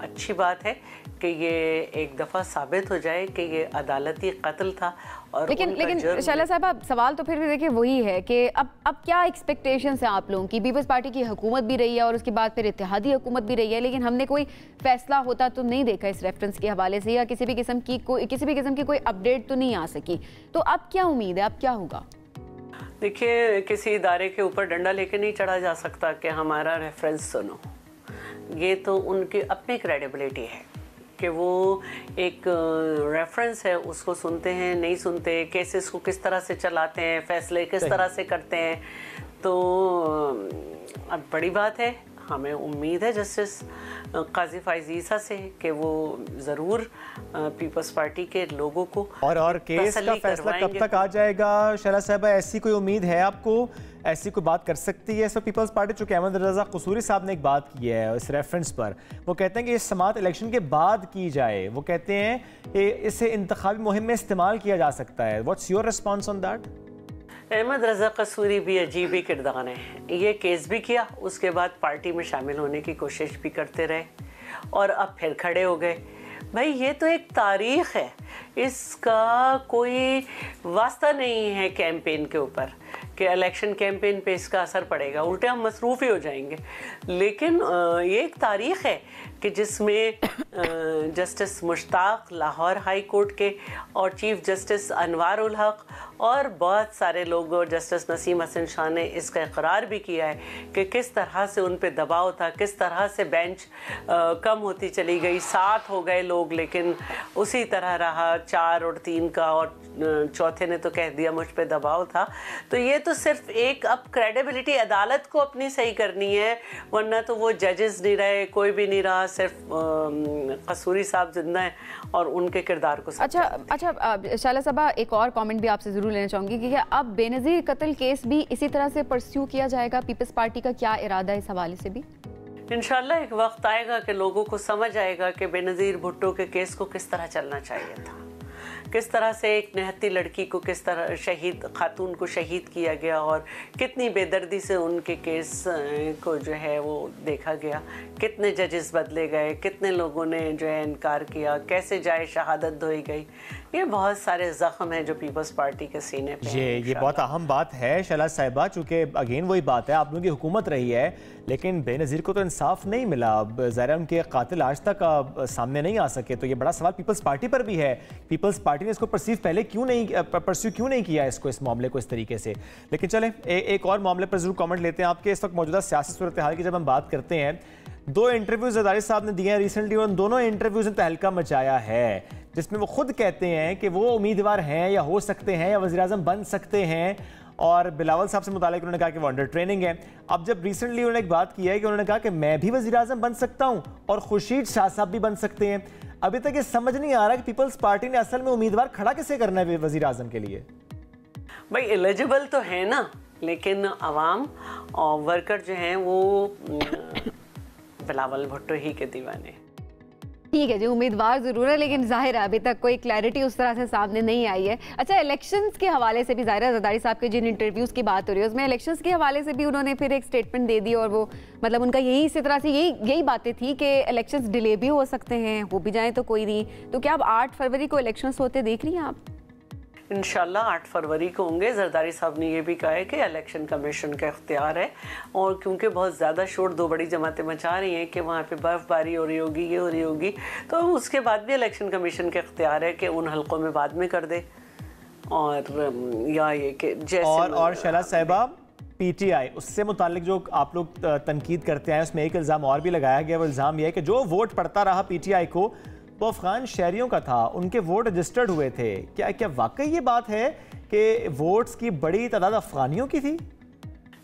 अच्छी बात है कि ये एक दफ़ा साबित हो जाए कि ये अदालती कत्ल था। और लेकिन शैला साहबा, सवाल तो फिर भी देखिए वही है कि अब क्या एक्सपेक्टेशंस हैं आप लोगों की? पीपल्स पार्टी की हुकूमत भी रही है और उसके बाद फिर इत्तेहादी हुकूमत भी रही है, लेकिन हमने कोई फैसला होता तो नहीं देखा इस रेफरेंस के हवाले से, या किसी भी किस्म की कोई अपडेट तो नहीं आ सकी। तो अब क्या उम्मीद है, अब क्या होगा? देखिए, किसी इदारे के ऊपर डंडा लेके नहीं चढ़ा जा सकता कि हमारा रेफरेंस सुनो। ये तो उनकी अपनी क्रेडिबिलिटी है कि वो एक रेफरेंस है, उसको सुनते हैं नहीं सुनते, केसेस को किस तरह से चलाते हैं, फैसले किस तरह से करते हैं। तो अब बड़ी बात है, हमें उम्मीद है जस्टिस काजी फैज़ ईसा से कि वो ज़रूर पीपल्स पार्टी के लोगों को और केस का फैसला कब तक आ जाएगा शैला साहिबा? ऐसी कोई उम्मीद है आपको? ऐसी कोई बात कर सकती है सो पीपल्स पार्टी? चूँकि अहमद रज़ा कसूरी साहब ने एक बात की है इस रेफरेंस पर, वो कहते हैं कि ये समात इलेक्शन के बाद की जाए। वो कहते हैं कि इसे इंतखाबी मुहिम में इस्तेमाल किया जा सकता है। What's your response on that? Ahmad Raza Kasuri भी अजीब ही किरदार हैं। ये केस भी किया, उसके बाद पार्टी में शामिल होने की कोशिश भी करते रहे और अब फिर खड़े हो गए। भाई, ये तो एक तारीख़ है, इसका कोई वास्ता नहीं है कैंपेन के ऊपर कि इलेक्शन कैंपेन पे इसका असर पड़ेगा, उल्टे हम मसरूफ़ ही हो जाएंगे। लेकिन ये एक तारीख़ है कि जिसमें justice Mushtaq Lahore high court के और चीफ जस्टिस अनवार उल हक और बहुत सारे लोग और जस्टिस नसीम हसन शाह ने इसका इकरार भी किया है कि किस तरह से उन पे दबाव था, किस तरह से बेंच कम होती चली गई। 7 हो गए लोग, लेकिन उसी तरह रहा 4 और 3 का, और चौथे ने तो कह दिया मुझ पे दबाव था। तो ये तो सिर्फ एक अब क्रेडिबिलिटी अदालत को अपनी सही करनी है, वरना तो वो जजेस नहीं रहे, कोई भी नहीं रहा, सिर्फ कसूरी साहब जिंदा हैं और उनके किरदार को। अच्छा शाला साहबा, एक और कमेंट भी आपसे ज़रूर लेना चाहूँगी कि अब बेनज़ीर कत्ल केस भी इसी तरह से परस्यू किया जाएगा? पीपल्स पार्टी का क्या इरादा है इस हवाले से भी? इंशाल्लाह एक वक्त आएगा कि लोगों को समझ आएगा कि बेनज़ीर भुट्टो के केस को किस तरह चलना चाहिए था, किस तरह से एक निहत्ती लड़की को, किस तरह शहीद खातून को शहीद किया गया और कितनी बेदर्दी से उनके केस को जो है वो देखा गया। कितने जजेस बदले गए, कितने लोगों ने जो है इनकार किया, कैसे जाए शहादत धोई गई। ये बहुत सारे जख्म हैं जो पीपल्स पार्टी के सीने पे हैं। ये बहुत अहम बात है शैला साहिबा, चूंकि अगेन वही बात है, आप लोगों की हुकूमत रही है लेकिन बेनज़ीर को तो इंसाफ नहीं मिला। अब ज़ाहिर है उनके कातिल आज तक सामने नहीं आ सके, तो ये बड़ा सवाल पीपल्स पार्टी पर भी है। पीपल्स पार्टी ने इसको परसीव पहले परस्यू क्यों नहीं किया इसको, इस मामले को इस तरीके से। लेकिन चलें एक और मामले पर जरूर कमेंट लेते हैं आपके। इस वक्त मौजूदा सियासी सूरत हाल की जब हम बात करते हैं, 2 इंटरव्यूज ज़रदारी साहब ने दिए हैं रिसेंटली और उन दोनों इंटरव्यूज ने तहलका मचाया है, जिसमें वो खुद कहते हैं कि वो उम्मीदवार हैं या हो सकते हैं या वज़ीर-ए-आज़म बन सकते हैं। और बिलावल साहब से मुतालिक उन्होंने कहा कि वो अंडर ट्रेनिंग है। अब जब रिसेंटली उन्होंने एक बात की है कि उन्होंने कहा कि मैं भी वज़ीर-ए-आज़म बन सकता हूं और खुर्शीद शाह साहब भी बन सकते हैं। अभी तक ये समझ नहीं आ रहा कि पीपल्स पार्टी ने असल में उम्मीदवार खड़ा कैसे करना है वज़ीर-ए-आज़म के लिए। भाई एलिजिबल तो है ना, लेकिन अवाम और वर्कर जो हैं वो बिलावल भुट्टो ही के दीवाने। ठीक है जी, उम्मीदवार जरूर है लेकिन जाहिर है अभी तक कोई क्लैरिटी उस तरह से सामने नहीं आई है। अच्छा, इलेक्शंस के हवाले से भी ज़ाहिर है ज़रदारी साहब के जिन इंटरव्यूज़ की बात हो रही है उसमें इलेक्शंस के हवाले से भी उन्होंने फिर एक स्टेटमेंट दे दी और वो मतलब उनका यही इसी तरह से यही बातें थी कि इलेक्शंस डिले भी हो सकते हैं, हो भी जाए तो कोई नहीं। तो क्या अब 8 फरवरी को इलेक्शंस होते देख रही हैं आप? इंशाल्लाह 8 फरवरी को होंगे। जरदारी साहब ने ये भी कहा है कि इलेक्शन कमीशन का इख्तियार है, और क्योंकि बहुत ज़्यादा शोर 2 बड़ी जमातें मचा रही हैं कि वहाँ पे बर्फ़बारी हो रही होगी, ये हो रही होगी, तो उसके बाद भी इलेक्शन कमीशन का इख्तियार है कि उन हलकों में बाद में कर दे। और या ये कि जैसे और शैला साहिबा PTI उससे मुतालिक जो आप लोग तनकीद करते हैं उसमें एक इल्ज़ाम और भी लगाया गया। वो इल्ज़ाम यह है कि जो वोट पड़ता रहा PTI को वो अफगान शहरियों का था, उनके वोट रजिस्टर्ड हुए थे। क्या वाकई ये बात है कि वोट्स की बड़ी तादाद अफगानियों की थी?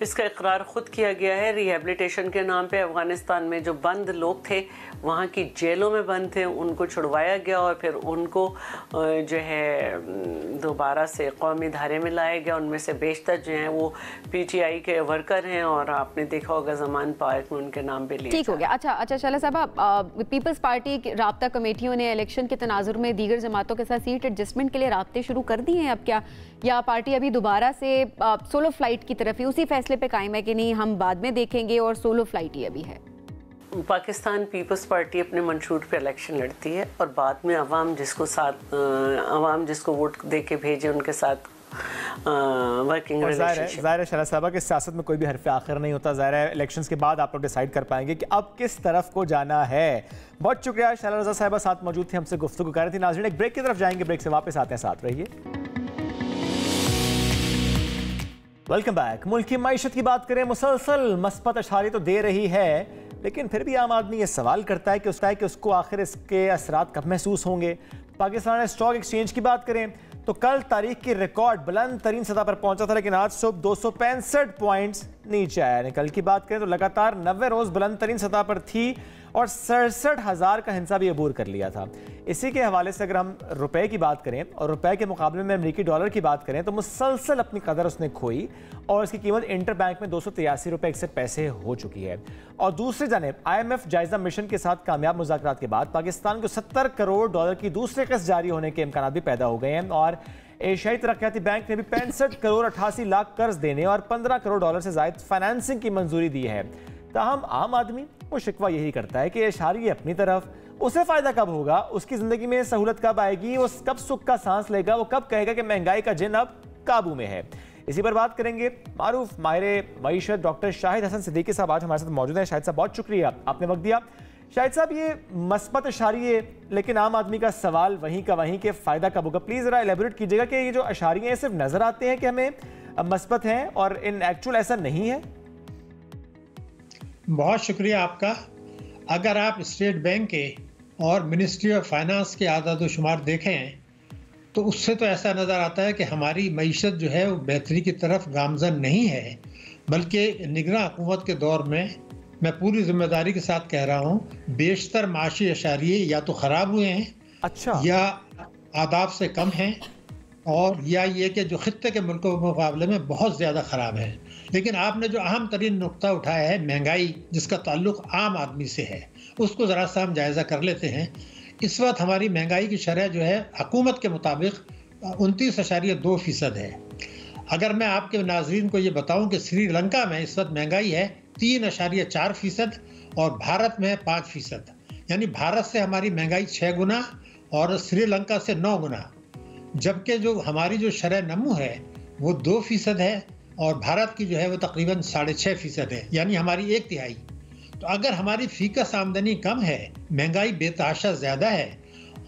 इसका इकरार खुद किया गया है। रिहेबिलिटेशन के नाम पे अफगानिस्तान में जो बंद लोग थे, वहाँ की जेलों में बंद थे, उनको छुड़वाया गया और फिर उनको जो है दोबारा से कौमी धारे में लाया गया। उनमें से बेशतर जो हैं वो PTI के वर्कर हैं और आपने देखा होगा जमान पार्क में उनके नाम पे लिए। ठीक हो गया। अच्छा शैला साहब, पीपल्स पार्टी राब्ता कमेटियों ने इलेक्शन के तनाजुर में दीगर जमातों के साथ सीट एडजस्टमेंट के लिए राब्ते शुरू कर दिए हैं अब क्या, या पार्टी अभी दोबारा से सोलो फ्लाइट की तरफ ही उसी फैसले पे कायम है कि नहीं हम बाद में देखेंगे और सोलो फ्लाइट ही अभी है? पाकिस्तान पीपल्स पार्टी अपने मंशूर पे इलेक्शन लड़ती है और बाद में अवाम जिसको वोट दे के भेजे उनके साथ वर्किंग रिलेशनशिप। ज़ाहिर है शैला साहबा कि सियासत में कोई भी हरफ आखिर नहीं होता। ज़ाहिर है इलेक्शंस के बाद आप लोग डिसाइड कर पाएंगे कि अब किस तरफ को जाना है। बहुत शुक्रिया शैला रज़ा साहिबा साथ मौजूद थी, हमसे गुफ्तगू कर रही थी। नाज़रीन एक ब्रेक की तरफ जाएंगे, ब्रेक से वापस आते हैं, साथ रहिए। Welcome back. मुल्क की मईशत की बात करें, मुसलसल मस्बत अशारे तो दे रही है, लेकिन फिर भी आम आदमी ये सवाल करता है कि उसको आखिर इसके असरात कब महसूस होंगे। पाकिस्तान स्टॉक एक्सचेंज की बात करें तो कल तारीख की रिकॉर्ड बुलंद तरीन सतह पर पहुंचा था, लेकिन आज सुबह 265 पॉइंट्स नीचे आया। कल की बात करें तो लगातार 90 रोज बुलंद तरीन सतह पर थी और 67,000 का हिस्सा भी अबूर कर लिया था। इसी के हवाले से अगर हम रुपए की बात करें और रुपए के मुकाबले में अमेरिकी डॉलर की बात करें तो मुसलसल अपनी कदर उसने खोई और इसकी कीमत इंटर बैंक में 283 रुपए 61 पैसे हो चुकी है। और दूसरी जानिब IMF जायजा मिशन के साथ कामयाब मुज़ाकरात के बाद पाकिस्तान को 70 करोड़ डॉलर की दूसरी किस्त जारी होने के इम्कान भी पैदा हो गए हैं और एशियाई तरक्याती बैंक ने भी 65 करोड़ 88 लाख कर्ज देने और 15 करोड़ डॉलर से ज़ायद फाइनेंसिंग की मंजूरी दी है। ताहम आम आदमी वो शिकवा यही करता है कि एशारी अपनी तरफ, उसे फ़ायदा कब होगा, उसकी ज़िंदगी में सहूलत कब आएगी, वो कब सुख का सांस लेगा, वो कब कहेगा कि महंगाई का जिन अब काबू में है। इसी पर बात करेंगे। मारूफ माहिर मईशत डॉक्टर शाहिद हसन सिद्दीकी साहब आज हमारे साथ मौजूद हैं। शाहिद साहब बहुत शुक्रिया, आपने वक्त दिया। शाहिद साहब ये मस्बत अशारिये, लेकिन आम आदमी का सवाल वहीं का वहीं के फ़ायदा कब होगा, प्लीज़ ज़रा एलेबोरेट कीजिएगा कि ये जो अशारिये हैं सिर्फ नज़र आते हैं कि हमें मस्बत हैं और इन एक्चुअल ऐसा नहीं है। बहुत शुक्रिया आपका। अगर आप स्टेट बैंक के और मिनिस्ट्री ऑफ फाइनेंस के आदाद शुमार देखें तो उससे तो ऐसा नज़र आता है कि हमारी मईशत जो है वो बेहतरी की तरफ गामजन नहीं है, बल्कि निगरां हुकूमत के दौर में मैं पूरी जिम्मेदारी के साथ कह रहा हूँ, बेशतर माशी अशारिये या तो ख़राब हुए हैं, अच्छा, या आदाब से कम हैं, और या ये कि जो खित्ते के मुल्कों के मुकाबले में बहुत ज़्यादा ख़राब है। लेकिन आपने जो अहम तरीन नुक्ता उठाया है महंगाई, जिसका ताल्लुक आम आदमी से है, उसको ज़रा सा हम जायज़ा कर लेते हैं। इस वक्त हमारी महंगाई की शरह जो है हुकूमत के मुताबिक 29.2% है। अगर मैं आपके नाज़रीन को ये बताऊं कि श्रीलंका में इस वक्त महंगाई है 3.4% और भारत में 5%, यानी भारत से हमारी महंगाई 6 गुना और श्रीलंका से 9 गुना। जबकि जो हमारी जो शरह नमू है वो 2% है और भारत की जो है वो तकरीबन 6.5% है, यानी हमारी 1/3। तो अगर हमारी फीकस आमदनी कम है, महंगाई बेतहाशा ज़्यादा है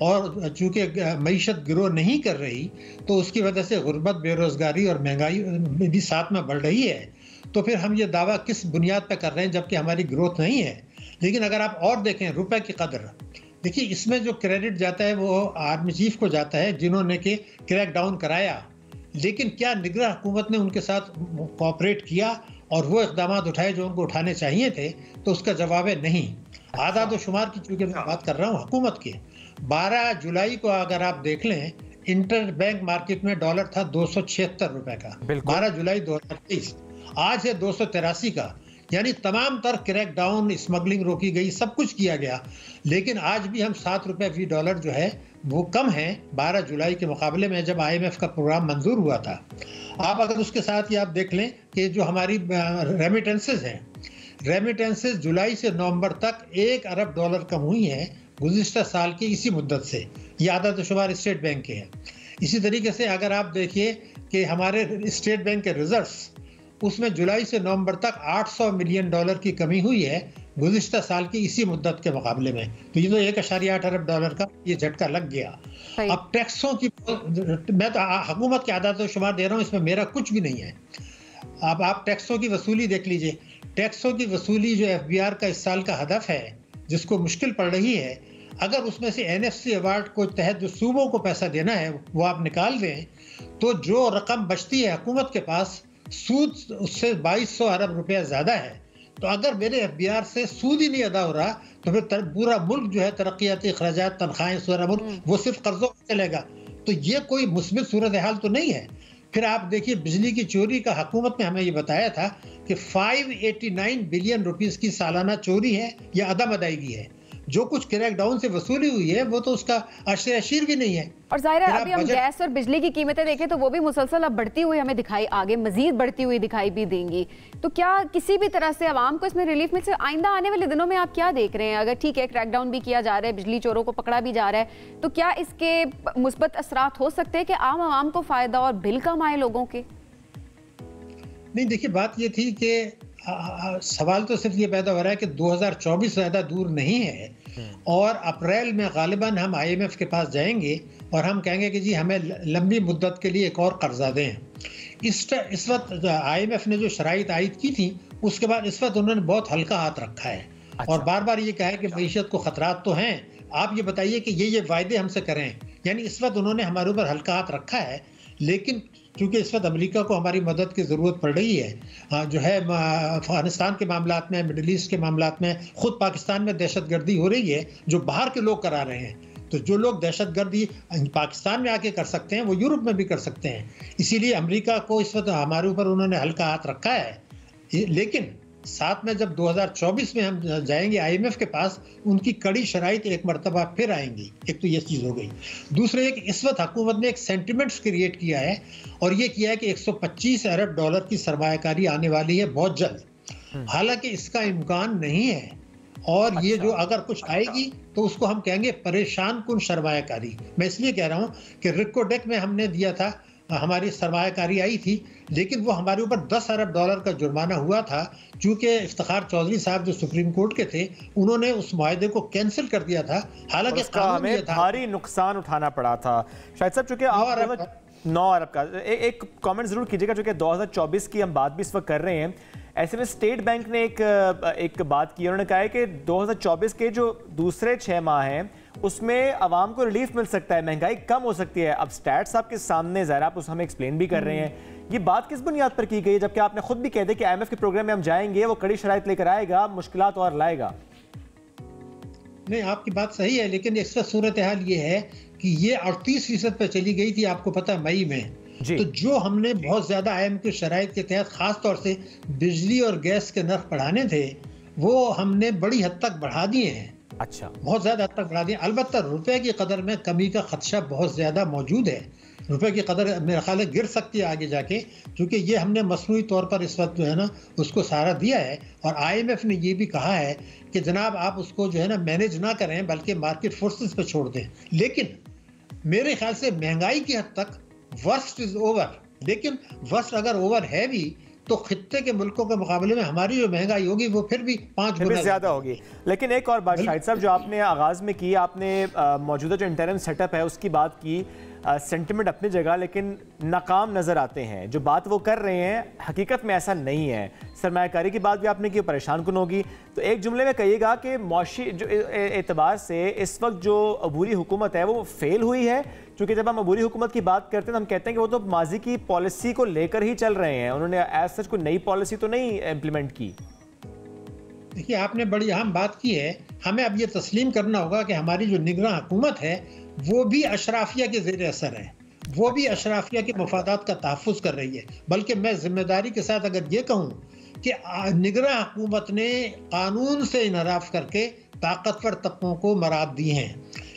और चूँकि मईशत ग्रो नहीं कर रही, तो उसकी वजह से गुर्बत, बेरोज़गारी और महंगाई भी साथ में बढ़ रही है। तो फिर हम ये दावा किस बुनियाद पर कर रहे हैं जबकि हमारी ग्रोथ नहीं है। लेकिन अगर आप और देखें रुपए की कदर, देखिए इसमें जो क्रेडिट जाता है वो आर्मी चीफ को जाता है जिन्होंने के क्रैक डाउन कराया, लेकिन क्या निगरान हुकूमत ने उनके साथ कोऑपरेट किया और वो इक़दाम उठाए जो उनको उठाने चाहिए थे? तो उसका जवाब है नहीं। आदाद व शुमार की चूँकि मैं बात कर रहा हूँ हुकूमत की, 12 जुलाई को अगर आप देख लें इंटर बैंक मार्केट में डॉलर था 276 रुपए का, 12 जुलाई 2023। आज है 283 का, यानी तमाम तर क्रैक डाउन, स्मगलिंग रोकी गई, सब कुछ किया गया, लेकिन आज भी हम 7 रुपए फी डॉलर जो है वो कम है 12 जुलाई के मुकाबले में जब IMF का प्रोग्राम मंजूर हुआ था। आप अगर उसके साथ ही आप देख लें कि जो हमारी रेमिटेंसेज हैं, रेमिटेंसेज जुलाई से नवंबर तक 1 अरब डॉलर कम हुई है गुज़िश्ता साल की इसी मुद्दत से। ये आदत शुमार स्टेट बैंक के हैं। इसी तरीके से अगर आप देखिए कि हमारे स्टेट बैंक के रिजर्व्स, उसमें जुलाई से नवंबर तक 800 मिलियन डॉलर की कमी हुई है गुज़िश्ता साल की इसी मुद्दत के मुकाबले में। तो ये तो 1.8 अरब डॉलर का ये झटका लग गया। अब टैक्सों की, मैं तो हुकूमत के आदात शुमार दे रहा हूँ, इसमें मेरा कुछ भी नहीं है। अब आप टैक्सों की वसूली देख लीजिए। टैक्सों की वसूली जो FBR का इस साल का हदफ है, जिसको मुश्किल पड़ रही है, अगर उसमें से NFC अवार्ड को तहत जो सूबों को पैसा देना है वो आप निकाल दें, तो जो रकम बचती है हुकूमत के पास, सूद उससे 2200 अरब रुपया ज़्यादा है। तो अगर मेरे FBR से सूद ही नहीं अदा हो रहा तो फिर पूरा मुल्क जो है तरक्याती अखराजात, तनख्वाहें, सारा मुल्क वो सिर्फ कर्जों में चलेगा। तो ये कोई मुस्बित सूरत हाल तो नहीं है। फिर आप देखिए बिजली की चोरी का हुकूमत ने हमें ये बताया था कि 589 बिलियन रुपीस की सालाना चोरी है या अदम अदायगी है। जो कुछ क्रैक डाउन से वसूली हुई है वो तो उसका अशीर भी नहीं है। और जाहिर है अभी हम गैस और बिजली की कीमतें देखें तो वो भी मुसलसल अब बढ़ती हुई हमें दिखाई, आगे मजीद बढ़ती हुई दिखाई भी देंगी। तो क्या किसी भी तरह से आवाम को इसमें रिलीफ मिल सकता? आइंदा आने वाले दिनों में आप क्या देख रहे हैं? अगर ठीक है क्रैकडाउन भी किया जा रहा है, बिजली चोरों को पकड़ा भी जा रहा है, तो क्या इसके मुस्बत असरात हो सकते हैं कि आम आवाम को फायदा और बिल कम आए लोगों के? नहीं, देखिए बात ये थी कि सवाल तो सिर्फ ये पैदा हो रहा है कि 2024 ज़्यादा दूर नहीं है और अप्रैल में गालिबन हम IMF के पास जाएंगे और हम कहेंगे कि जी हमें लंबी मुद्दत के लिए एक और कर्जा दें। इस वक्त IMF ने जो शराइत आयद की थी उसके बाद इस वक्त उन्होंने बहुत हल्का हाथ रखा है। अच्छा। और बार बार ये कहा है कि मईशत को खतरात तो हैं, आप ये बताइए कि ये वायदे हमसे करें। यानी इस वक्त उन्होंने हमारे ऊपर हल्का हाथ रखा है, लेकिन चूँकि इस वक्त अमेरिका को हमारी मदद की ज़रूरत पड़ रही है, जो है अफगानिस्तान के मामलात में, मिडल ईस्ट के मामलात में, ख़ुद पाकिस्तान में दहशतगर्दी हो रही है जो बाहर के लोग करा रहे हैं। तो जो लोग दहशतगर्दी पाकिस्तान में आके कर सकते हैं वो यूरोप में भी कर सकते हैं। इसीलिए अमेरिका को इस वक्त हमारे ऊपर उन्होंने हल्का हाथ रखा है। लेकिन साथ में जब 2024 में हम जाएंगे IMF के पास, उनकी कड़ी शराइत एक मरतबा फिर आएंगी। एक तो ये चीज़ हो गई। दूसरे एक इस वक्त हुकूमत ने एक सेंटिमेंट्स क्रिएट किया है और ये किया है कि 125 अरब डॉलर की सरमायाकारी आने वाली है बहुत जल्द। हालांकि इसका इम्कान नहीं है और अच्छा। ये जो अगर कुछ आएगी तो उसको हम कहेंगे परेशान कुन सरमायाकारी। मैं इसलिए कह रहा हूँ कि रिकोडेक में हमने दिया था, हमारी सरमायाकारी आई थी, लेकिन वो हमारे ऊपर 10 अरब डॉलर का जुर्माना हुआ था। चूंकि इफ्तिखार चौधरी साहब जो सुप्रीम कोर्ट के थे उन्होंने उस मुआहदे को कैंसिल कर दिया था। हालांकि हमें भारी नुकसान उठाना पड़ा था। शायद साहब चूंकि 9 अरब का एक कमेंट जरूर कीजिएगा, चूंकि 2024 की हम बात भी इस वक्त कर रहे हैं। ऐसे में स्टेट बैंक ने एक बात की, उन्होंने कहा है कि 2024 के जो दूसरे 6 माह हैं उसमें आवाम को रिलीफ मिल सकता है, महंगाई कम हो सकती है। अब स्टैट्स आपके सामने ज़रा आप उस हमें एक्सप्लेन भी कर रहे हैं, ये बात किस बुनियाद पर की गई, जबकि आपने खुद भी कह दिया कि IMF के प्रोग्राम में हम जाएंगे, वो कड़ी शराइत लेकर आएगा, मुश्किलात और लाएगा। नहीं, आपकी बात सही है, लेकिन इस वक्त सूरत हाल ये है कि ये 38% पे चली गई थी, आपको पता है, मई में। तो जो हमने बहुत ज्यादा IMF की शराइत के तहत खास तौर से बिजली और गैस के नर्ख बढ़ाने थे वो हमने बड़ी हद तक बढ़ा दिए हैं। अच्छा, बहुत ज्यादा हद तक बढ़ा दिए। अलबत्ता रुपए की कदर में कमी का खदशा बहुत ज्यादा मौजूद है। रुपए की कदर मेरा ख्याल है गिर सकती है आगे जाके, क्योंकि ये हमने मसनूई तौर पर इस वक्त जो है ना उसको सहारा दिया है। और IMF ने ये भी कहा है कि जनाब आप उसको जो है ना मैनेज ना करें बल्कि मार्केट फोर्सेस पे छोड़ दें। लेकिन मेरे ख्याल से महंगाई की हद तक वर्स्ट इज ओवर, लेकिन वर्स्ट अगर ओवर है भी तो खित्ते के मुल्कों के मुकाबले में हमारी जो महंगाई होगी वो फिर भी 5 गुना ज्यादा होगी। लेकिन एक और बात शाहिद साहब, जो आपने आगाज में की, आपने मौजूदा जो इंटरिम सेटअप है उसकी बात की, सेंटिमेंट अपनी जगह, लेकिन नाकाम नजर आते हैं। जो बात वो कर रहे हैं हकीकत में ऐसा नहीं है। सरमायाकारी की बात भी आपने की, परेशान कुन होगी। तो एक जुमले में कहिएगा कि मौशी जो एतबार से इस वक्त जो अबूरी हुकूमत है वो फेल हुई है, क्योंकि जब हम अबूरी हुकूमत की बात करते हैं तो हम कहते हैं कि वो तो माजी की पॉलिसी को लेकर ही चल रहे हैं, उन्होंने एज सच कोई नई पॉलिसी तो नहीं इम्प्लीमेंट की। देखिए, आपने बड़ी अहम बात की है। हमें अब ये तस्लीम करना होगा कि हमारी जो निगरान हुकूमत है वो भी अशराफिया के ज़ेर असर है, वो भी अशराफिया के मफादात का तहफ़्फ़ुज़ कर रही है। बल्कि मैं जिम्मेदारी के साथ अगर ये कहूँ कि निगरान हुकूमत ने कानून से इनहराफ करके ताकतवर तबकों को मराद दी हैं।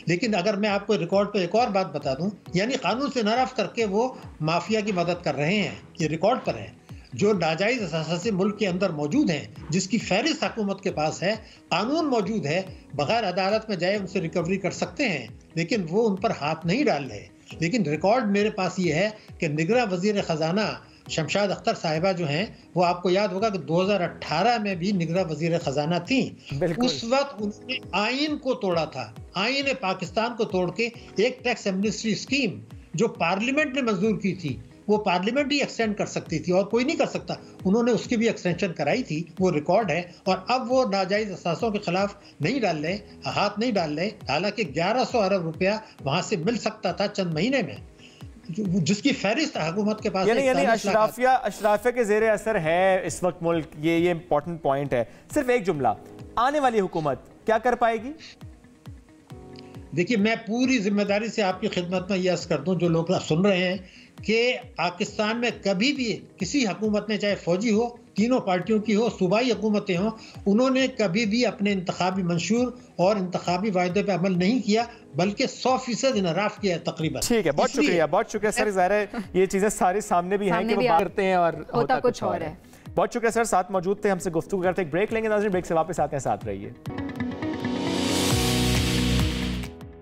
लेकिन अगर मैं आपको रिकॉर्ड पे एक और बात बता दूं, यानी कानून से इनहराफ करके वो माफिया की मदद कर रहे हैं, ये रिकॉर्ड पर है। जो नाजायज़ असासे मुल्क के अंदर मौजूद हैं, जिसकी फहरिस्त हुकूमत के पास है, कानून मौजूद है, बगैर अदालत में जाए उनसे रिकवरी कर सकते हैं, लेकिन वो उन पर हाथ नहीं डाल रहे। लेकिन रिकॉर्ड मेरे पास ये है कि निगरान वज़ीर ख़जाना शमशाद अख्तर साहिबा जो हैं, वो आपको याद होगा कि 2018 में भी निगरान वज़ीर ख़जाना थी। उस वक्त उन्होंने आइन को तोड़ा था, आइन पाकिस्तान को तोड़ के एक टैक्स एमनेस्टी स्कीम जो पार्लियामेंट ने मंजूर की थी, वो पार्लियामेंट ही एक्सटेंड कर सकती थी और कोई नहीं कर सकता, उन्होंने उसकी भी एक्सटेंशन कराई थी, वो रिकॉर्ड है। और अब वो नाजायज़ असासों के खिलाफ नहीं डाल रहे, हाथ नहीं डाल रहे। हालांकि 1100 अरब रुपया वहां से मिल सकता था चंद महीने में, जिसकी फहरिस्त हुकूमत के पास। यानी अशराफिया के ज़ेरे असर है इस वक्त मुल्क, ये इंपॉर्टेंट पॉइंट है। सिर्फ एक जुमला, आने वाली हुकूमत क्या कर पाएगी? देखिए, मैं पूरी जिम्मेदारी से आपकी खिदमत में यह अर्ज कर दूं, जो लोग सुन रहे हैं, कि पाकिस्तान में कभी भी किसी हुकूमत ने, चाहे फौजी हो, तीनों पार्टियों की हो, सूबाई हुकूमतें हों, उन्होंने कभी भी अपने इंतखाबी मंशूर और इंतखाबी वायदे पर अमल नहीं किया, बल्कि 100% इनराफ किया है तकरीबन। ठीक है, बहुत शुक्रिया सर। ज़ाहिर है ये चीज़ें सारी सामने भी हैं कि वो बात करते हैं और होता कुछ और है। बहुत शुक्रिया सर, साथ मौजूद थे, हमसे गुफ्तगू करते। एक ब्रेक लेंगे नाज़रीन, ब्रेक से वापस आते हैं, साथ रहिए।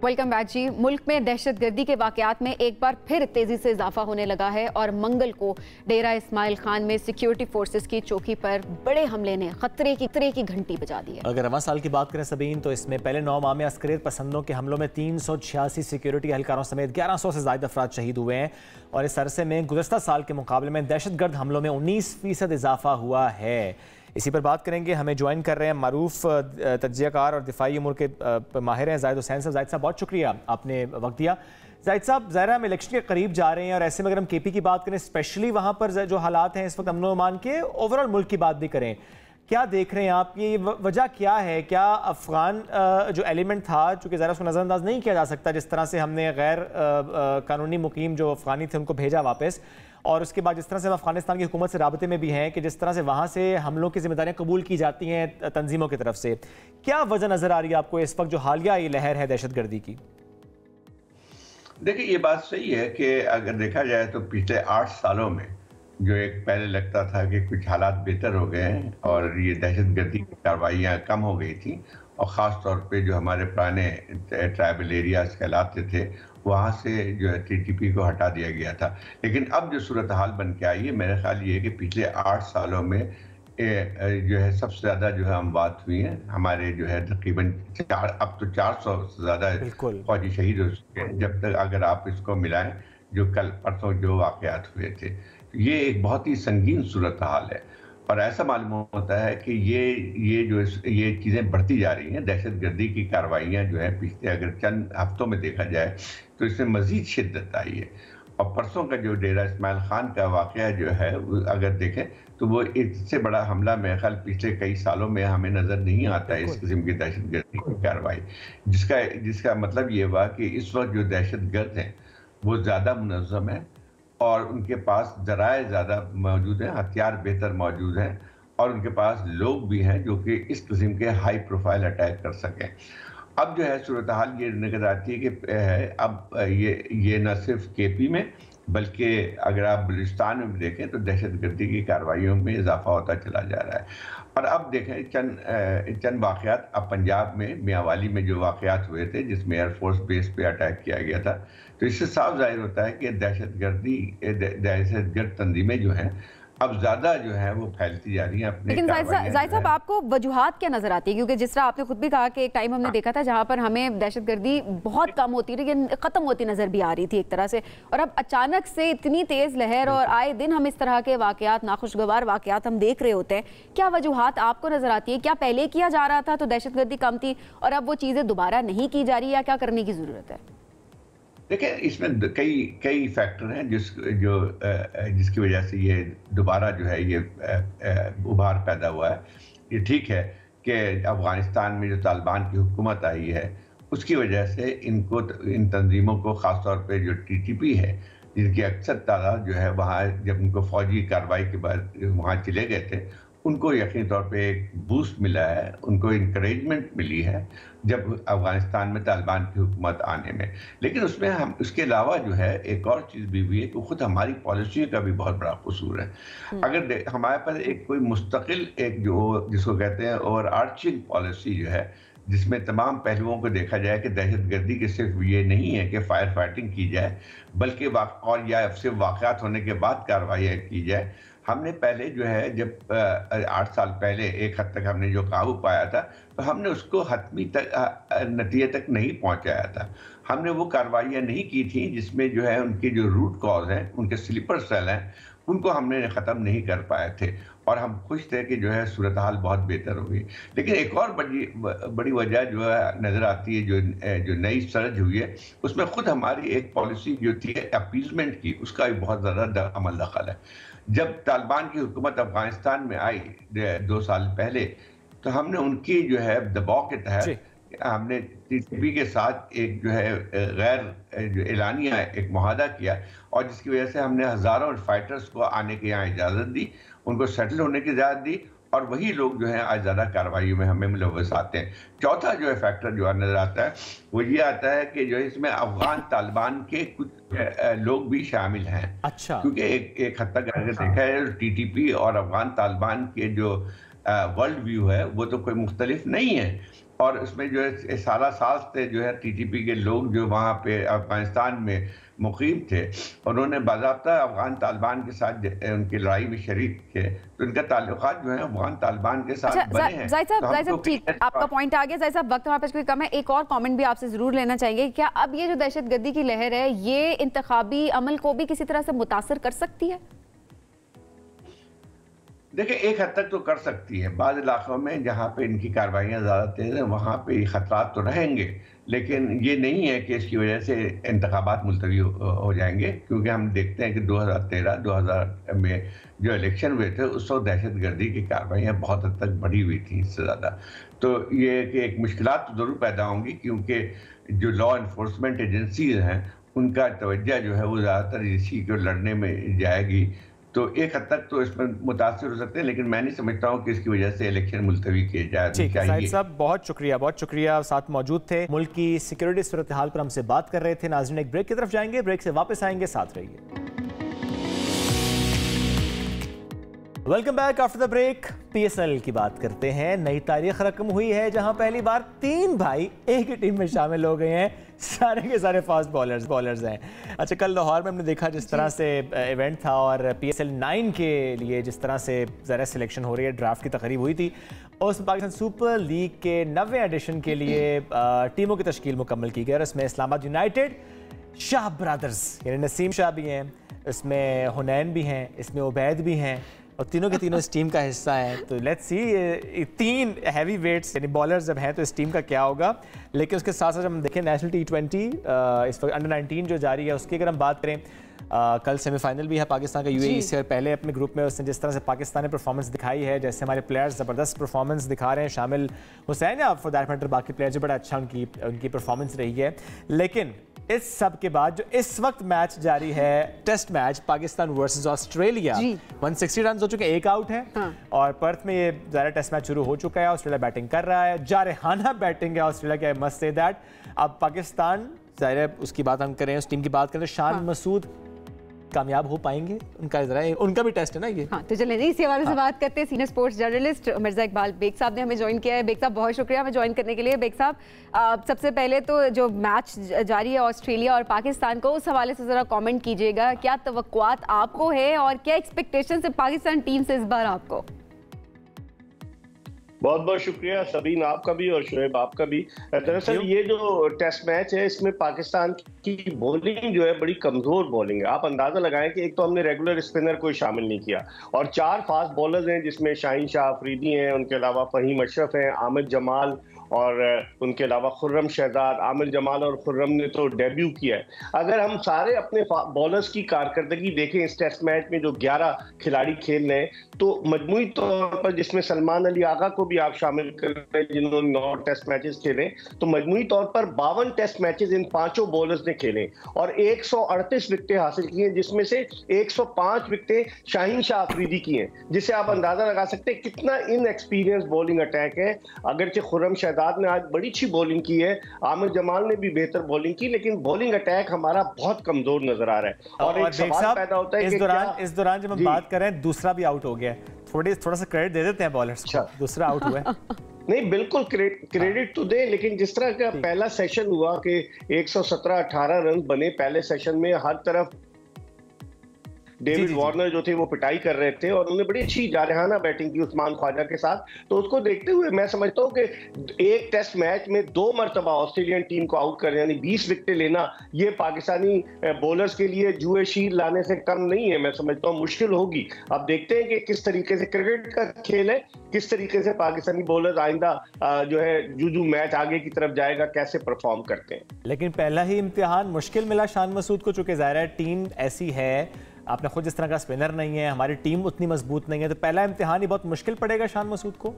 वेलकम बैक जी। मुल्क में दहशतगर्दी के वाकयात में एक बार फिर तेजी से इजाफा होने लगा है और मंगल को डेरा इस्माइल खान में सिक्योरिटी फोर्सेस की चौकी पर बड़े हमले ने खतरे की घंटी बजा दी है। अगर रवां साल की बात करें सबीन, तो इसमें पहले 9 माह में अस्करियत पसंदों के हमलों में 386 सिक्योरिटी एहलकारों समेत 1100 से ज़ायद अफराद शहीद हुए हैं और इस अरसे में गुज़श्ता साल के मुकाबले में दहशतगर्द हमलों में 19% इजाफा हुआ है। इसी पर बात करेंगे, हमें ज्वाइन कर रहे हैं मारूफ तज्जियाकार और दिफाई उमूर के माहिर हैं जाहिद हुसैन साहब। जाहिद साहब, बहुत शुक्रिया आपने वक्त दिया। जाहिद साहब, ज़ाहिर हम इलेक्शन के करीब जा रहे हैं और ऐसे में अगर हम केपी की बात करें, स्पेशली वहाँ पर जो हालात हैं इस वक्त अमन अमान के, ओवरऑल मुल्क की बात भी करें, क्या देख रहे हैं आप? ये वजह क्या है? क्या अफगान जो एलिमेंट था, चूँकि ज़रा उसको नज़रअंदाज नहीं किया जा सकता, जिस तरह से हमने गैर कानूनी मुकीम जो अफगानी थे उनको भेजा वापस, और उसके बाद जिस तरह से हम अफगानिस्तान की हुकूमत से राबते में भी हैं कि जिस तरह से वहाँ से हमलों की जिम्मेदारियाँ कबूल की जाती हैं तंजीमों की तरफ से, क्या वजह नज़र आ रही है आपको इस वक्त जो हालिया ये लहर है दहशतगर्दी की? देखिए, ये बात सही है कि अगर देखा जाए तो पिछले 8 सालों में जो एक पहले लगता था कि कुछ हालात बेहतर हो गए हैं और ये दहशतगर्दी की कार्रवाइयाँ कम हो गई थी, और ख़ास तौर पे जो हमारे पुराने ट्राइबल एरियाज कहलाते थे वहाँ से जो है TTP को हटा दिया गया था। लेकिन अब जो सूरत हाल बन के आई है, मेरा ख्याल ये है कि पिछले 8 सालों में जो है सबसे ज़्यादा जो है अमवात हुई हैं। हमारे जो है तकरीबन अब तो 400 से ज़्यादा फौजी शहीद हो चुके हैं, जब तक अगर आप इसको मिलाएं जो कल परसों जो वाक़यात हुए थे। ये एक बहुत ही संगीन सूरत हाल है और ऐसा मालूम होता है कि ये चीज़ें बढ़ती जा रही हैं। दहशतगर्दी की कार्रवाइयाँ जो है पिछले अगर चंद हफ्तों में देखा जाए तो इसमें मज़ीद शिद्दत आई है। और परसों का जो डेरा इस्माइल खान का वाक़या जो है अगर देखें तो वो इससे बड़ा हमला मेरे ख्याल पिछले कई सालों में हमें नज़र नहीं आता है, इस किस्म की दहशतगर्दी की कार्रवाई, जिसका मतलब ये हुआ कि इस वक्त जो दहशतगर्द हैं वो ज़्यादा मुनज़्ज़म है और उनके पास ज़राए ज़्यादा मौजूद हैं, हथियार बेहतर मौजूद हैं और उनके पास लोग भी हैं जो कि इस किस्म के हाई प्रोफाइल अटैक कर सकें। अब जो है सूरत हाल ये नजर आती है कि अब ये न सिर्फ KP में बल्कि अगर आप बलूचिस्तान में भी देखें तो दहशतगर्दी की कार्रवाइयों में इजाफा होता चला जा रहा है। और अब देखें चंद वाक़यात, अब पंजाब में मियांवाली में जो वाक़यात हुए थे जिसमें एयरफोर्स बेस पे अटैक किया गया था, तो इससे साफ जाहिर होता है कि दहशतगर्द तंजीमें जो हैं अब ज़्यादा जो है वो फैलती जा रही हैं अपने। लेकिन जाहिद साहब, आपको वजूहात क्या नजर आती है? क्योंकि जिस तरह आपने खुद भी कहा कि एक टाइम हमने देखा था जहां पर हमें दहशतगर्दी बहुत कम होती लेकिन खत्म होती नजर भी आ रही थी एक तरह से, और अब अचानक से इतनी तेज लहर और आए दिन हम इस तरह के वाकयात, नाखुशगवार वाकयात हम देख रहे होते हैं। क्या वजूहात आपको नजर आती है? क्या पहले किया जा रहा था तो दहशतगर्दी कम थी और अब वो चीजें दोबारा नहीं की जा रही, या क्या करने की जरूरत है? देखिए, इसमें कई फैक्टर हैं जिसकी वजह से ये दोबारा जो है ये उभार पैदा हुआ है। ये ठीक है कि अफगानिस्तान में जो तालिबान की हुकूमत आई है उसकी वजह से इन तंजीमों को, ख़ासतौर पे जो टीटीपी है जिनकी अक्सर तादाद जो है वहाँ, जब उनको फौजी कार्रवाई के बाद वहाँ चले गए थे, उनको यकीनी तौर पे एक बूस्ट मिला है, उनको इंकरेजमेंट मिली है जब अफगानिस्तान में तालिबान की हुकूमत आने में। लेकिन उसमें हम उसके अलावा जो है एक और चीज़ भी हुई है कि खुद हमारी पॉलिसी का भी बहुत बड़ा कसूर है। अगर हमारे पास एक कोई मुस्तकिल एक जो जिसको कहते हैं ओवर आर्चिंग पॉलिसी जो है, जिसमें तमाम पहलुओं को देखा जाए कि दहशतगर्दी के सिर्फ ये नहीं है कि फायर फाइटिंग की जाए, बल्कि और या सिर्फ वाक़यात होने के बाद कार्रवाई की जाए। हमने पहले जो है जब 8 साल पहले एक हद तक हमने जो काबू पाया था, तो हमने उसको हतमी तक नतीजे तक नहीं पहुंचाया था। हमने वो कार्रवाइयाँ नहीं की थी जिसमें जो है उनके जो रूट कॉज हैं, उनके स्लीपर सेल हैं, उनको हमने ख़त्म नहीं कर पाए थे। और हम खुश थे कि जो है सूरत हाल बहुत बेहतर हो गई। लेकिन एक और बड़ी वजह जो है नज़र आती है, जो नई सर्ज हुई है, उसमें खुद हमारी एक पॉलिसी जो थी अपीजमेंट की, उसका भी बहुत ज़्यादा अमल दखल है। जब तालिबान की हुकूमत अफगानिस्तान में आई 2 साल पहले, तो हमने उनकी जो है दबाव के तहत हमने टीटीपी के साथ एक जो है गैर जो एलानिया एक मुआहदा किया, और जिसकी वजह से हमने हज़ारों फाइटर्स को आने की यहाँ इजाज़त दी, उनको सेटल होने की इजाज़त दी, और वही लोग जो हैं आज ज़्यादा कार्रवाई में हमें मुलव्वस आते हैं। चौथा जो है फैक्टर जो नज़र आता है वो ये आता है कि जो इसमें अफगान तालिबान के कुछ लोग भी शामिल हैं। अच्छा। क्योंकि एक हद तक अगर देखा है तो टीटीपी और अफगान तालिबान के जो वर्ल्ड व्यू है वो तो कोई मुख्तलिफ नहीं है, और उसमें जो है साल से जो है टीटीपी के लोग जो वहाँ पे अफगानिस्तान में मुकीम थे, उन्होंने बाज़ाब्ता अफगान तालिबान के साथ उनकी लड़ाई में शरीक थे, तो उनका ताल्लुकात जो है अफगान तालिबान के साथ बने हैं। जाहिद साहब ठीक, आपका पॉइंट आ गया। जाहिद साहब, वक्त हमारे पास कोई कम है, एक और कमेंट भी आपसे जरूर लेना चाहेंगे। क्या अब ये जो दहशतगर्दी की लहर है ये इंतखाबी अमल को भी किसी तरह से मुतासर कर सकती है? देखिए, एक हद तक तो कर सकती है। बाद इलाकों में जहाँ पे इनकी कार्रवाइयाँ ज़्यादा तेज़ हैं वहाँ पे खतरात तो रहेंगे, लेकिन ये नहीं है कि इसकी वजह से इंतखाबात मुलतवी हो जाएंगे, क्योंकि हम देखते हैं कि 2013-2000 में जो इलेक्शन हुए थे उस वक्त दहशतगर्दी की कार्रवाइयाँ बहुत हद तक बढ़ी हुई थी इससे ज़्यादा। तो ये कि एक मुश्किलात तो ज़रूर पैदा होंगी, क्योंकि जो लॉ इन्फोर्समेंट एजेंसीज हैं उनका तवज्जो जो है वो ज़्यादातर इसी को लड़ने में जाएगी, तो एक हद तक तो इसमें मुतासिर हो सकते हैं, लेकिन मैं नहीं समझता हूँ कि इसकी वजह से इलेक्शन मुलतवी किए जाए। जाहिद साहब, बहुत शुक्रिया साथ मौजूद थे। मुल्क की सिक्योरिटी सूरत हाल पर हमसे बात कर रहे थे। नाज़रीन, एक ब्रेक की तरफ जाएंगे, ब्रेक से वापस आएंगे, साथ रहिए। Welcome back after the break. PSL की बात करते हैं। नई तारीख रकम हुई है जहां पहली बार 3 भाई एक ही टीम में शामिल हो गए हैं। सारे के सारे फास्ट बॉलर्स हैं। अच्छा, कल लाहौर में हमने देखा जिस तरह से इवेंट था, और पीएसएल 9 के लिए जिस तरह से ज़रा सिलेक्शन हो रही है, ड्राफ्ट की तकरीब हुई थी, और उसमें पाकिस्तान सुपर लीग के 90वें एडिशन के लिए टीमों की तश्कील मुकम्मल की गई, और इसमें इस्लामाबाद यूनाइटेड, शाह ब्रदर्स यानी नसीम शाह भी हैं, इसमें हुनैन भी हैं, इसमें उबैद भी हैं, और तीनों के तीनों इस टीम का हिस्सा हैं। तो लेट्स सी 3 हैवी वेट्स यानी बॉलर्स जब हैं तो इस टीम का क्या होगा। लेकिन उसके साथ साथ हम देखें नेशनल T20 इस वक्त अंडर 19 जो जारी है उसकी अगर हम बात करें, कल सेमीफाइनल भी है पाकिस्तान का यूएई से, और पहले अपने ग्रुप में उसने जिस तरह से पाकिस्तान ने परफॉर्मेंस दिखाई है, जैसे हमारे प्लेयर्स ज़बरदस्त परफॉर्मेंस दिखा रहे हैं, शामिल हुसैन या फॉर दैट मैटर बाकी प्लेयर्स जो बड़ा अच्छा उनकी परफॉर्मेंस रही है। लेकिन इस सब के बाद जो इस वक्त मैच जारी है, test match Pakistan versus Australia, 160 run हो चुके हैं, 1 आउट है। हाँ। और पर्थ में ये ज़रा टेस्ट मैच शुरू हो चुका है, ऑस्ट्रेलिया बैटिंग कर रहा है, जारहाना बैटिंग है ऑस्ट्रेलिया की, आई मस्ट से दैट। अब पाकिस्तान, ज़ाहिर है उसकी बात हम करें, उस टीम की बात करें, शान मसूद कामयाब हो पाएंगे? उनका भी टेस्ट है ना ये। हाँ, तो चलें इसी हवाले से बात करते हैं। Senior sports journalist Mirza Iqbal Baig sahab ने हमें ज्वाइन किया है। बेग साहब बहुत शुक्रिया हमें ज्वाइन करने के लिए। बेग साहब, सबसे पहले तो जो मैच जारी है ऑस्ट्रेलिया और पाकिस्तान को, उस हवाले से ज़रा कमेंट कीजिएगा। क्या तवक्कुआत आपको है और क्या एक्सपेक्टेशन है पाकिस्तान टीम से इस बार आपको? बहुत बहुत शुक्रिया सबीन आपका भी और शुएब आपका भी। दरअसल ये जो टेस्ट मैच है इसमें पाकिस्तान की बॉलिंग जो है बड़ी कमजोर बॉलिंग है। आप अंदाजा लगाएं कि एक तो हमने रेगुलर स्पिनर कोई शामिल नहीं किया और 4 फास्ट बॉलर्स हैं जिसमें शाहीन शाह अफरीदी हैं, उनके अलावा फहीम अशरफ हैं, आमिर जमाल और उनके अलावा खुर्रम शहजाद। आमिर जमाल और खुर्रम ने तो डेब्यू किया है। अगर हम सारे अपने बॉलर्स की कारकर्दगी देखें इस टेस्ट मैच में जो 11 खिलाड़ी खेल रहे हैं तो मजमूई तौर पर, जिसमें सलमान अली आगा को भी आप शामिल कर रहे हैं जिन्होंने 9 टेस्ट मैचेस खेले, तो मजमूई तौर पर 52 टेस्ट मैचेस इन 5 बॉलर्स ने खेले और 138 विकेटें हासिल की हैं, जिसमें से 105 विकेटें शाहीन शाह अफरीदी की हैं, जिससे आप अंदाजा लगा सकते हैं कितना इनएक्सपीरियंस बॉलिंग अटैक है। अगरचे खुर्रम शहजाद ने आज बड़ी अच्छी बॉलिंग की है, आमिर जमाल ने भी बेहतर बॉलिंग की, लेकिन बॉलिंग अटैक हमारा बहुत कमजोर नजर आ रहा है। और एक सवाल पैदा होता है कि इस दौरान जब हम बात करें दूसरा भी आउट हो गया, थोड़ा सा क्रेडिट दे देते हैं बॉलर्स को, दूसरा आउट हुआ है। नहीं, बिल्कुल क्रेडिट तो दे, लेकिन जिस तरह का पहला सेशन हुआ कि 117-18 रन बने पहले सेशन में, हर तरफ डेविड वार्नर जो थे वो पिटाई कर रहे थे और उन्होंने बड़ी अच्छी जारहाना बैटिंग की उस्मान ख्वाजा के साथ। तो उसको देखते हुए मैं समझता हूँ कि एक टेस्ट मैच में 2 मरतबा ऑस्ट्रेलियन टीम को आउट करना यानी 20 विकेटें लेना, ये पाकिस्तानी बॉलर्स के लिए जुए शीर लाने से कम नहीं है। मैं समझता हूँ मुश्किल होगी। अब देखते हैं कि किस तरीके से क्रिकेट का खेल है, किस तरीके से पाकिस्तानी बॉलर्स आइंदा जो है जो मैच आगे की तरफ जाएगा कैसे परफॉर्म करते हैं। लेकिन पहला ही इम्तिहान मुश्किल मिला शान मसूद को, चूंकि ज़ाहिर है टीम ऐसी है, आपने खुद इस तरह का स्पिनर नहीं है, हमारी टीम उतनी मजबूत नहीं है, तो पहला इम्तिहान ही बहुत मुश्किल पड़ेगा शान मसूद को।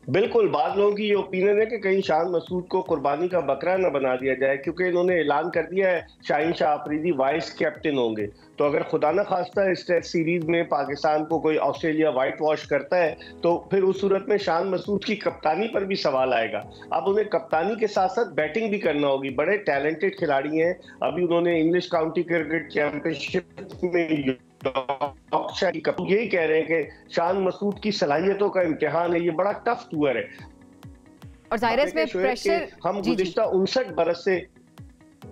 बिल्कुल, बाद लोगों की ये ओपिनियन है कि कहीं शान मसूद को कुर्बानी का बकरा न बना दिया जाए, क्योंकि इन्होंने ऐलान कर दिया है शाहीन शाह अफरीदी वाइस कैप्टन होंगे। तो अगर खुदा न खास्ता इस टेस्ट सीरीज में पाकिस्तान को कोई ऑस्ट्रेलिया वाइट वॉश करता है तो फिर उस सूरत में शान मसूद की कप्तानी पर भी सवाल आएगा। अब उन्हें कप्तानी के साथ साथ बैटिंग भी करना होगी। बड़े टैलेंटेड खिलाड़ी हैं। अभी उन्होंने इंग्लिश काउंटी क्रिकेट चैंपियनशिप में यही कह रहे हैं कि शान मसूद की सलाहियतों का इम्तिहान है, ये बड़ा टफ टूर है। और जाहिर है इसमें प्रेशर हम गुज़िश्ता 59 बरस से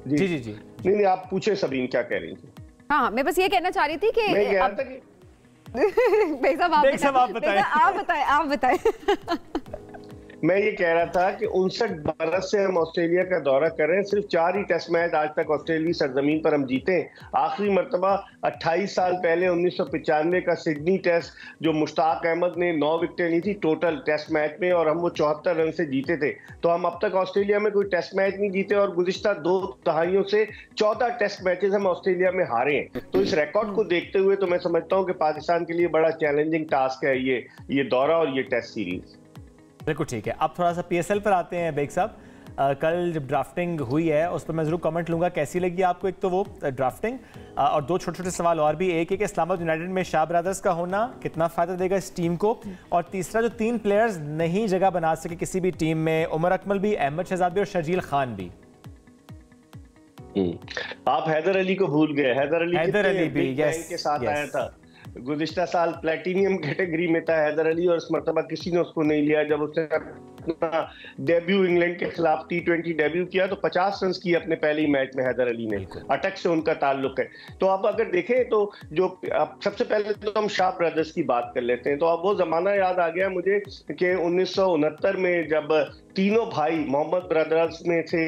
जी नहीं आप पूछे सबीन क्या कह रही थी? हाँ, मैं बस ये कहना चाह रही थी कि मैं कह रहा था कि आप बताएं। मैं ये कह रहा था कि 59 बरस से हम ऑस्ट्रेलिया का दौरा कर रहे हैं, सिर्फ 4 ही टेस्ट मैच आज तक ऑस्ट्रेलिया सरजमीन पर हम जीते। आखिरी मरतबा 28 साल पहले 1995 का सिडनी टेस्ट जो मुश्ताक अहमद ने 9 विकेटें ली थी टोटल टेस्ट मैच में और हम वो 74 रन से जीते थे। तो हम अब तक ऑस्ट्रेलिया में कोई टेस्ट मैच नहीं जीते और गुज़िश्ता 2 दहाइयों से 14 टेस्ट मैचेस हम ऑस्ट्रेलिया में हारे हैं। तो इस रिकॉर्ड को देखते हुए तो मैं समझता हूँ कि पाकिस्तान के लिए बड़ा चैलेंजिंग टास्क है ये दौरा और ये टेस्ट सीरीज। बिल्कुल ठीक है। अब थोड़ा सा PSL पर आते हैं बेग साहब। कल जब ड्राफ्टिंग हुई है उस पर मैं ज़रूर कमेंट लूँगा, कैसी लगी आपको एक तो वो ड्राफ्टिंग, और 2 छोटे-छोटे सवाल और भी। एक इस्लामाबाद यूनाइटेड में शाह ब्रदर्स का होना कितना फ़ायदा देगा इस टीम को, और तीसरा जो 3 प्लेयर्स नहीं जगह बना सके किसी भी टीम में, उमर अकमल भी, अहमद शहजाद भी और शर्जील खान भी। आप हैदर अली को भूल गए। हैदर अली भी के साथ आया था, गुज़िश्ता साल प्लेटिनियम कैटेगरी में था हैदर अली और इस मरतबा किसी ने उसको नहीं लिया। जब उसने अपना डेब्यू इंग्लैंड के खिलाफ T20 डेब्यू किया तो 50 रन किए अपने पहले ही मैच में हैदर अली ने। अटक से उनका ताल्लुक है। तो अब अगर देखें तो जो सबसे पहले तो हम शाह ब्रदर्स की बात कर लेते हैं। तो अब वो जमाना याद आ गया मुझे कि 1969 में जब तीनों भाई मोहम्मद ब्रदर्स में से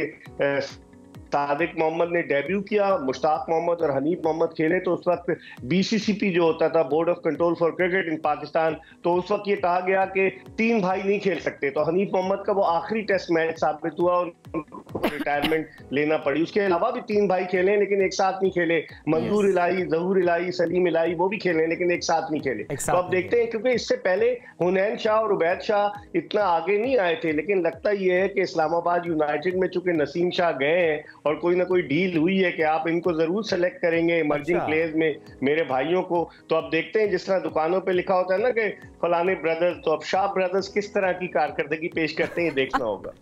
सादिक मोहम्मद ने डेब्यू किया, मुश्ताक मोहम्मद और हनीफ मोहम्मद खेले, तो उस वक्त BCCP जो होता था, board of control for cricket in Pakistan, तो उस वक्त ये कहा गया कि 3 भाई नहीं खेल सकते। तो हनीफ मोहम्मद का वो आखिरी टेस्ट मैच साबित हुआ और उनको रिटायरमेंट लेना पड़ी। उसके अलावा भी 3 भाई खेले लेकिन एक साथ नहीं खेले। मंजूर इलाही, जहूर इलाही, सलीम इलाही वो भी खेले लेकिन एक साथ नहीं खेले। तो अब देखते हैं, क्योंकि इससे पहले हुनैन शाह और उबैद शाह इतना आगे नहीं आए थे, लेकिन लगता ये है कि इस्लामाबाद यूनाइटेड में चूंकि नसीम शाह गए हैं और कोई ना कोई डील हुई है कि आप इनको जरूर सेलेक्ट करेंगे इमर्जिंग प्लेयर्स में मेरे भाइयों को। तो अब देखते हैं, जिस तरह दुकानों पे लिखा होता है ना कि फलाने ब्रदर्स, तो अब शाह ब्रदर्स किस तरह की कारकर्दगी पेश करते हैं देखना होगा।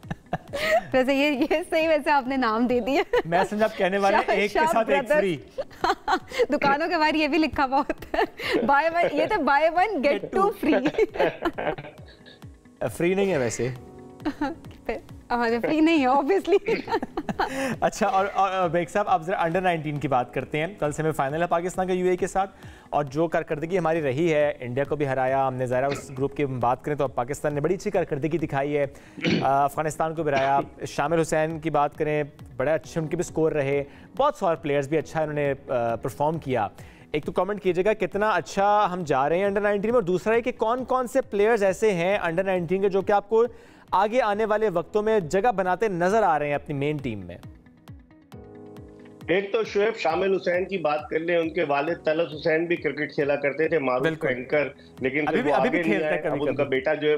वैसे ये सही, वैसे आपने नाम दे दिया। मैं समझा आप कहने वाले एक के साथ एक फ्री। दुकानों के बाहर ये भी लिखा हुआ होता है, बाय वन, ये तो buy one get two free. Free नहीं है वैसे। फ्री नहीं है ऑब्वियसली। अच्छा, और बेग साहब आप जरा अंडर 19 की बात करते हैं। कल सेमीफाइनल है पाकिस्तान का यूएई के साथ, और जो कारकर्दगी हमारी रही है, इंडिया को भी हराया हमने। ज़ाहिर उस ग्रुप की बात करें तो पाकिस्तान ने बड़ी अच्छी कारकर्दगी दिखाई है, अफगानिस्तान को भी हराया। शामिल हुसैन की बात करें, बड़े अच्छे उनके भी स्कोर रहे, बहुत सारे प्लेयर्स भी अच्छा उन्होंने परफॉर्म किया। एक तो कमेंट कीजिएगा कितना अच्छा हम जा रहे हैं अंडर 19 में, और दूसरा है कि कौन कौन से प्लेयर्स ऐसे हैं अंडर 19 के जो कि आपको आगे आने वाले वक्तों में जगह बनाते नजर आ रहे हैं अपनी मेन टीम में। एक तो शुएब शामिल हुसैन की बात कर ले, उनके वालिद तलत हुसैन भी क्रिकेट खेला करते थे, मारूफ एंकर, लेकिन अभी भी खेलते हैं कभी उनका बेटा जो है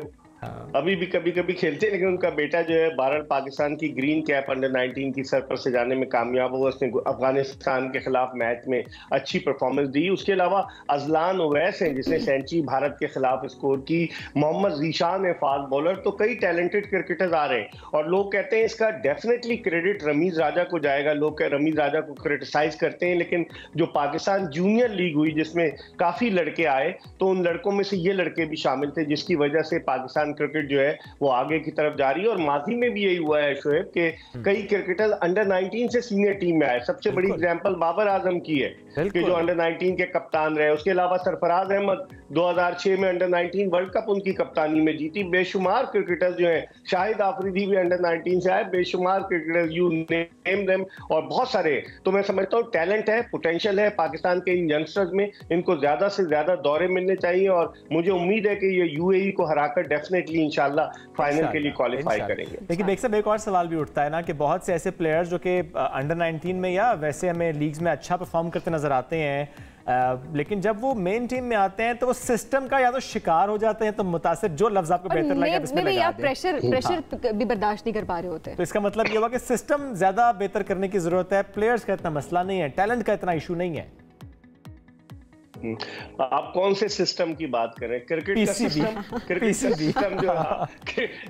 अभी भी कभी कभी खेलते हैं, लेकिन उनका बेटा जो है बहरहाल पाकिस्तान की ग्रीन कैप अंडर 19 की सर पर से जाने में कामयाब हुआ। उसने अफगानिस्तान के खिलाफ मैच में अच्छी परफॉर्मेंस दी। उसके अलावा अजलान उवैस हैं जिसने सेंचुरी भारत के खिलाफ स्कोर की, मोहम्मद जीशान है फास्ट बॉलर। तो कई टैलेंटेड क्रिकेटर्स आ रहे हैं, और लोग कहते हैं इसका डेफिनेटली क्रेडिट रमीज राजा को जाएगा। लोग रमीज राजा को क्रिटिसाइज करते हैं, लेकिन जो पाकिस्तान जूनियर लीग हुई जिसमें काफी लड़के आए, तो उन लड़कों में से ये लड़के भी शामिल थे, जिसकी वजह से पाकिस्तान क्रिकेट जो है वो आगे की तरफ जा रही है। और माजी में भी यही हुआ है शुएब के कई क्रिकेटर्स अंडर 19 से सीनियर टीम में आए। सबसे बड़ी एग्जांपल बाबर आजम की है कि जो अंडर 19 के कप्तान रहे। उसके अलावा सरफराज अहमद 2006 में अंडर 19 वर्ल्ड कप उनकी कप्तानी में जीती। बेशुमार क्रिकेटर्स जो है, शाहिद आफरीदी भी अंडर 19 से आए, बेशुमार क्रिकेटर्स, यू नेम देम, और बहुत सारे। तो मैं समझता हूँ टैलेंट है, पोटेंशियल है पाकिस्तान के इन यंगस्टर्स में, इनको ज्यादा से ज्यादा दौरे मिलने चाहिए। और मुझे उम्मीद है कि ये यूएई को हराकर डेफिनेटली इंशाल्लाह फाइनल के लिए क्वालिफाई करेंगे। लेकिन बेग साहब एक और सवाल भी उठता है ना कि बहुत से ऐसे प्लेयर्स जो कि अंडर 19 में या वैसे हमें लीग्स में अच्छा परफॉर्म करते नजर आते हैं, लेकिन जब वो मेन टीम में आते हैं तो वो सिस्टम का या तो शिकार हो जाते हैं, तो मुतासिर जो लफ्ज आपको बेहतर लगे आप इसमें लगा दें। प्रेशर भी बर्दाश्त नहीं कर पा रहे होते। तो इसका मतलब ये हुआ कि सिस्टम ज्यादा बेहतर करने की जरूरत है, प्लेयर्स का इतना मसला नहीं है, टैलेंट का इतना इशू नहीं है। आप कौन से सिस्टम की बात कर रहे हैं?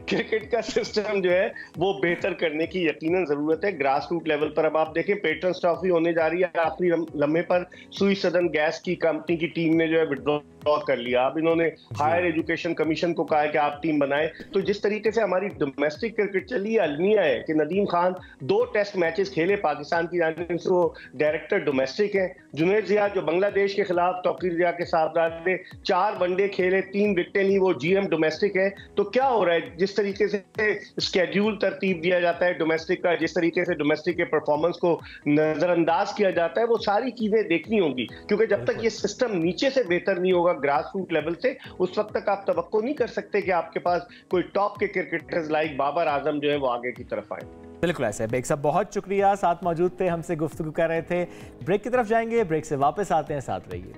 क्रिकेट का सिस्टम जो है वो बेहतर करने की यकीनन जरूरत है ग्रास रूट लेवल पर। अब आप देखें पेट्रन्स ट्रॉफी होने जा रही है, आखिरी लम्हे पर सुई सदन गैस की कंपनी की टीम ने जो है विड्रॉ कर लिया। अब इन्होंने हायर एजुकेशन कमीशन को कहा है कि आप टीम बनाएं। तो जिस तरीके से हमारी डोमेस्टिक क्रिकेट चली है, अलमिया है कि नदीम खान 2 टेस्ट मैचेस खेले पाकिस्तान की जानिब से, वो डायरेक्टर डोमेस्टिक हैं। जुनैद जिया जो बांग्लादेश के खिलाफ तौकीर जिया के साथ 4 वनडे खेले, 3 विकेटें ली, वो जीएम डोमेस्टिक है। तो क्या हो रहा है, जिस तरीके से स्केड्यूल तरतीब दिया जाता है डोमेस्टिक का, जिस तरीके से डोमेस्टिक के परफॉर्मेंस को नजरअंदाज किया जाता है, वो सारी चीजें देखनी होंगी। क्योंकि जब तक ये सिस्टम नीचे से बेहतर नहीं होगा ग्रास रूट लेवल से, उस वक्त तक आप तवक्को नहीं कर सकते कि आपके पास कोई टॉप के क्रिकेटर्स लाइक बाबर आजम जो है वो आगे की तरफ आए। बिल्कुल ऐसा है। बेग साहब बहुत शुक्रिया, साथ मौजूद थे, हमसे गुफ्तगू कर रहे थे। ब्रेक की तरफ जाएंगे, ब्रेक से वापस आते हैं, साथ रहिए।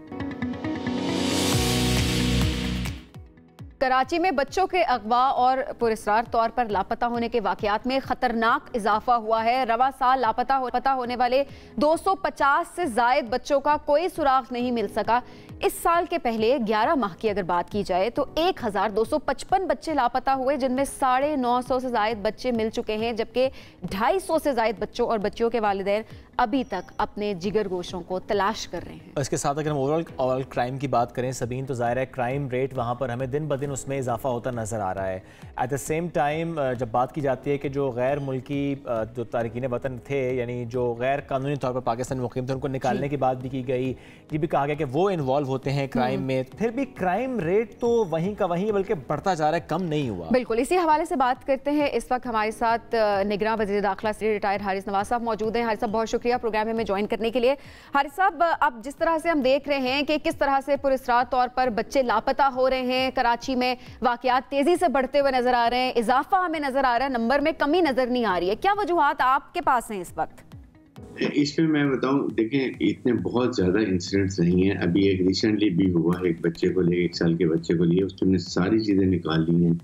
कराची में बच्चों के अगवा और पुरस्कार तौर पर लापता होने के वाकयात में खतरनाक इजाफा हुआ है। रवा साल लापता होने वाले 250 से जायद बच्चों का कोई सुराग नहीं मिल सका। इस साल के पहले 11 माह की अगर बात की जाए तो 1255 बच्चे लापता हुए, जिनमें 950 से जायद बच्चे मिल चुके हैं, जबकि 250 से जायद बच्चों और बच्चियों के वालिदैन अभी तक अपने जिगर गोशों को तलाश कर रहे हैं। इसके साथ अगर हम ओवरऑल क्राइम की बात करें सबीन, तो ज़ाहिर है क्राइम रेट वहाँ पर हमें दिन ब दिन उसमें इजाफा होता नज़र आ रहा है। एट द सेम टाइम जब बात की जाती है कि जो गैर मुल्की जो तारकीन वतन थे, यानी जो गैर कानूनी तौर पर पाकिस्तान में मुकीम थे, उनको निकालने की बात भी की गई। ये भी कहा गया कि वो इन्वॉल्व होते हैं क्राइम में, फिर भी क्राइम रेट तो वहीं का वहीं बल्कि बढ़ता जा रहा है, कम नहीं हुआ। बिल्कुल, इसी हवाले से बात करते हैं। इस वक्त हमारे साथ निगरान वज़ीर दाखिला से रिटायर्ड हारिस नवाज साहब मौजूद हैं। हारिस साहब बहुत शुक्रिया प्रोग्राम में ज्वाइन करने के लिए। हारिस साहब, अब जिस तरह से हम देख रहे हैं कि किस तरह से पुरस्कार तौर पर बच्चे लापता हो रहे हैं, कराची में वाकयात तेजी से बढ़ते हुए नजर आ रहे हैं, इजाफा हमें नजर आ रहा है, नंबर में कमी नजर नहीं आ रही है, क्या वजूहात आपके पास हैं इस वक्त? इसमें मैं बताऊं, देखें इतने बहुत ज़्यादा इंसिडेंट्स नहीं हैं। अभी एक रिसेंटली भी हुआ है, एक बच्चे को लिए, 1 साल के बच्चे को लिए, उसने सारी चीज़ें निकाल ली हैं।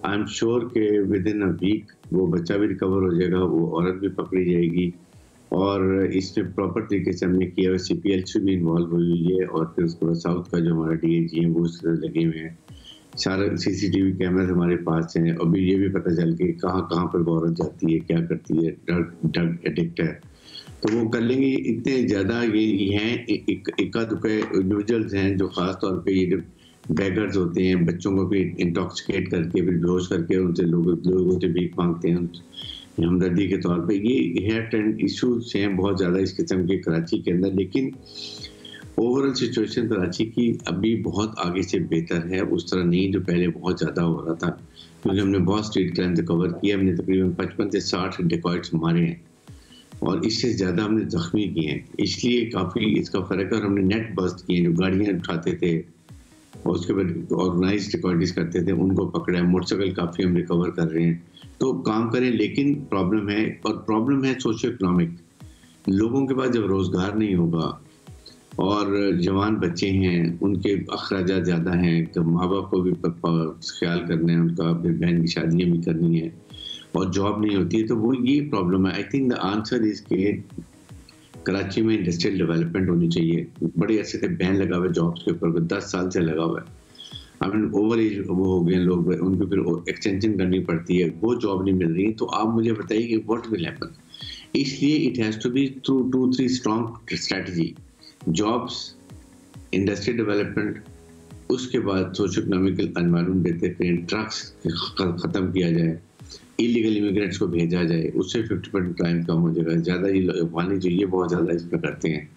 आई एम श्योर के विद इन अ वीक वो बच्चा भी रिकवर हो जाएगा, वो औरत भी पकड़ी जाएगी। और इसमें प्रॉपर तरीके से हमने किया, CPLC भी इन्वॉल्व हुई है, और फिर उसके बाद साउथ का जो हमारा DIG है वो उस तरह लगे हुए हैं। सारे CCTV कैमरे हमारे पास हैं, अभी ये भी पता चल के कहाँ कहाँ पर औरत जाती है, क्या करती है, ड्रग एडिक्ट है, तो वो कर लेंगे। इतने ज़्यादा ये हैं, इक्का दुक्का इंडिविजुअल्स हैं जो ख़ास तौर पे ये जो बैगर्स होते हैं, बच्चों को भी इंटॉक्सिकेट करके फिर बेहोश करके उनसे लोगों से भीख मांगते हैं हमदर्दी के तौर पे। ये हेयर ट्रेंड इशूज हैं बहुत ज़्यादा इस किस्म के कराची के अंदर, लेकिन ओवरऑल सिचुएशन कराची की अभी बहुत आगे से बेहतर है, उस तरह नहीं जो पहले बहुत ज़्यादा हो रहा था, क्योंकि हमने बहुत स्ट्रीट क्राइम कवर किया। हमने तकरीबन 55 से 60 डिकॉइट्स मारे हैं और इससे ज़्यादा हमने जख्मी किए हैं, इसलिए काफ़ी इसका फ़र्क है। और हमने नेट बस्ट किए, जो गाड़ियाँ उठाते थे और उसके बाद ऑर्गेनाइज डिकॉइटीज करते थे उनको पकड़ा है। मोटरसाइकिल काफ़ी हम रिकवर कर रहे हैं, तो काम करें। लेकिन प्रॉब्लम है, और प्रॉब्लम है सोशियो इकोनॉमिक। लोगों के पास जब रोज़गार नहीं होगा और जवान बच्चे हैं, उनके अखराजात ज़्यादा हैं, तो माँ बाप को भी ख्याल करना है उनका, फिर बहन की शादियाँ भी करनी है और जॉब नहीं होती है, तो वो ये प्रॉब्लम है। I think the answer is के कराची में इंडस्ट्रियल डेवलपमेंट होनी चाहिए। बड़े ऐसे थे बैन लगा हुआ है जॉब्स के ऊपर, 10 साल से लगा हुआ है। आई मीन ओवर एज वो हो गए लोग, उनको फिर एक्सटेंशन करनी पड़ती है, वो जॉब नहीं मिल रही। तो आप मुझे बताइए कि व्हाट विल हैपन। इसलिए it has to be through 2-3 strong strategy, jobs, industry development, उसके बाद सोशो इकोनॉमिकल एनवायरनमेंट देते करें, ड्रग्स ख़त्म किया जाए, इलीगल इमिग्रेंट्स को भेजा जाए, उससे 50% क्राइम कम हो जाएगा। ज़्यादा ये अफगानी जो ये बहुत ज़्यादा इसमें करते हैं,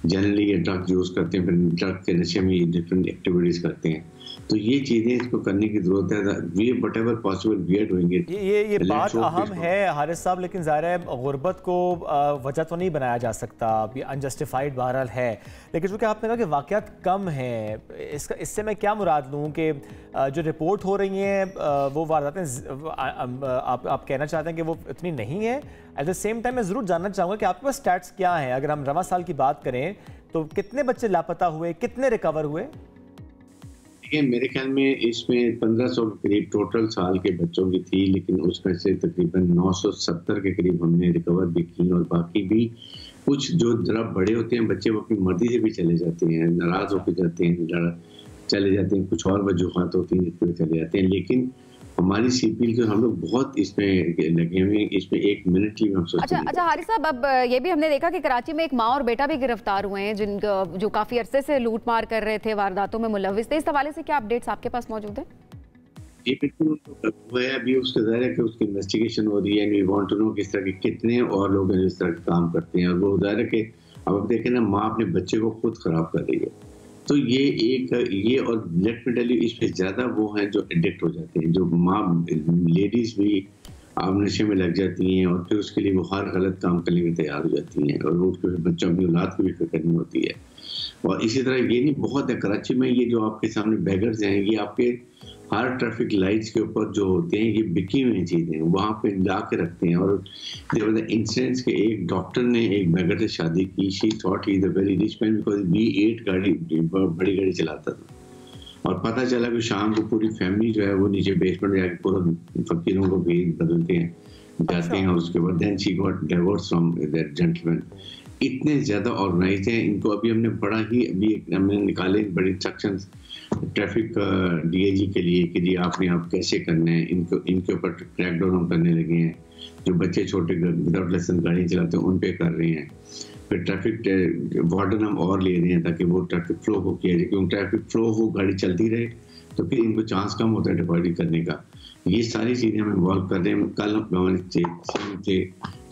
जनरली ये ड्रग यूज़ करते हैं, फिर ड्रग के नशे में ये डिफरेंट एक्टिविटीज़ करते हैं। तो ये चीज़ें इसको करने की जरूरत है। We whatever possible we are doing it. ये बात अहम है हारिस साहब, लेकिन ज़ाहिर है गुर्बत को वजह तो नहीं बनाया जा सकता, ये अनजस्टिफाइड बहरहाल है। लेकिन चूँकि आपने कहा कि वाक़यात कम हैं, इससे मैं क्या मुराद लूँ कि जो रिपोर्ट हो रही हैं वो वारदातें आप कहना चाहते हैं कि वो इतनी नहीं है। एट द सेम टाइम मैं ज़रूर जानना चाहूँगा कि आपके पास स्टैट्स क्या हैं। अगर हम रवां साल की बात करें तो कितने बच्चे लापता हुए, कितने रिकवर हुए? मेरे ख्याल में इसमें 1500 के करीब टोटल साल के बच्चों की थी, लेकिन उसमें से तकरीबन 970 के करीब हमने रिकवर भी की। और बाकी भी कुछ जो जरा बड़े होते हैं बच्चे, वो अपनी मर्जी से भी चले जाते हैं, नाराज होकर जाते हैं, चले जाते हैं, कुछ और वजूहात होती हैं जिसपे चले जाते हैं। लेकिन हमारी सीपीएल के हम लोग बहुत इसमें लगे हुए हैं, इसमें 1 मिनट की हम सोचते हैं। अच्छा हारिस साहब, अब ये भी हमने देखा कि कराची में एक माँ और बेटा भी गिरफ्तार हुए हैं जिनका जो काफी अरसे से लूट मार कर रहे थे, वारदातों में मुलविस थे। इस हवाले से क्या अपडेट्स आपके पास मौजूद है? ये बिल्कुल वो है, अभी उसके ज़ाहिर है कि उसकी इन्वेस्टिगेशन हो रही है। वी वांट टू नो किस तरह के कितने और लोग इस तरह के काम करते हैं। और वो ज़ाहिर है कि अब आप देखें ना, माँ अपने बच्चे को खुद खराब कर रही है। तो ये और लेट मी टेल यू, इस पे ज़्यादा वो हैं जो एडिक्ट हो जाते हैं, जो माँ लेडीज़ भी आप नशे में लग जाती हैं और फिर उसके लिए वो हर गलत काम करने के तैयार हो जाती हैं, और वो उसके बच्चों की औलाद की भी फिक्र नहीं होती है। और इसी तरह ये नहीं बहुत है कराची में, ये जो आपके सामने बैगर्स हैं, ये आपके हर ट्रैफिक लाइट्स के ऊपर जो होते हैं, ये बिकी हुई चीज़ें वहाँ पे ला के रखते हैं। और इंसिडेंट्स के एक डॉक्टर ने एक बैगर से शादी की, she thought he is a very rich man because V8 गाड़ी, बड़ी गाड़ी चलाता था। और पता चला कि शाम को पूरी फैमिली जो है वो नीचे बेसमेंट में जाके पूरा फकीरों को भेज बदलते हैं, जाते हैं। और उसके बाद then she got divorce from that gentleman. इतने ज़्यादा ऑर्गेनाइज हैं, इनको अभी हमने बड़ा ही हमने निकाले बड़े इंस्ट्रक्शंस ट्रैफिक DIG के लिए कि जी आपने आप कैसे करना है। इनके ऊपर क्रैकडाउन हम करने लगे हैं। जो बच्चे छोटे विदाउट लाइसेंस गाड़ी चलाते हैं उन पे कर रहे हैं। फिर ट्रैफिक वार्डन हम और ले रहे हैं ताकि वो ट्रैफिक फ्लो को किया जाए, क्योंकि ट्रैफिक फ्लो हो, गाड़ी चलती रहे, तो फिर इनको चांस कम होता है डिपॉजिट करने का। ये सारी चीज़ें हम इन्वॉल्व कर रहे हैं। कल हमारे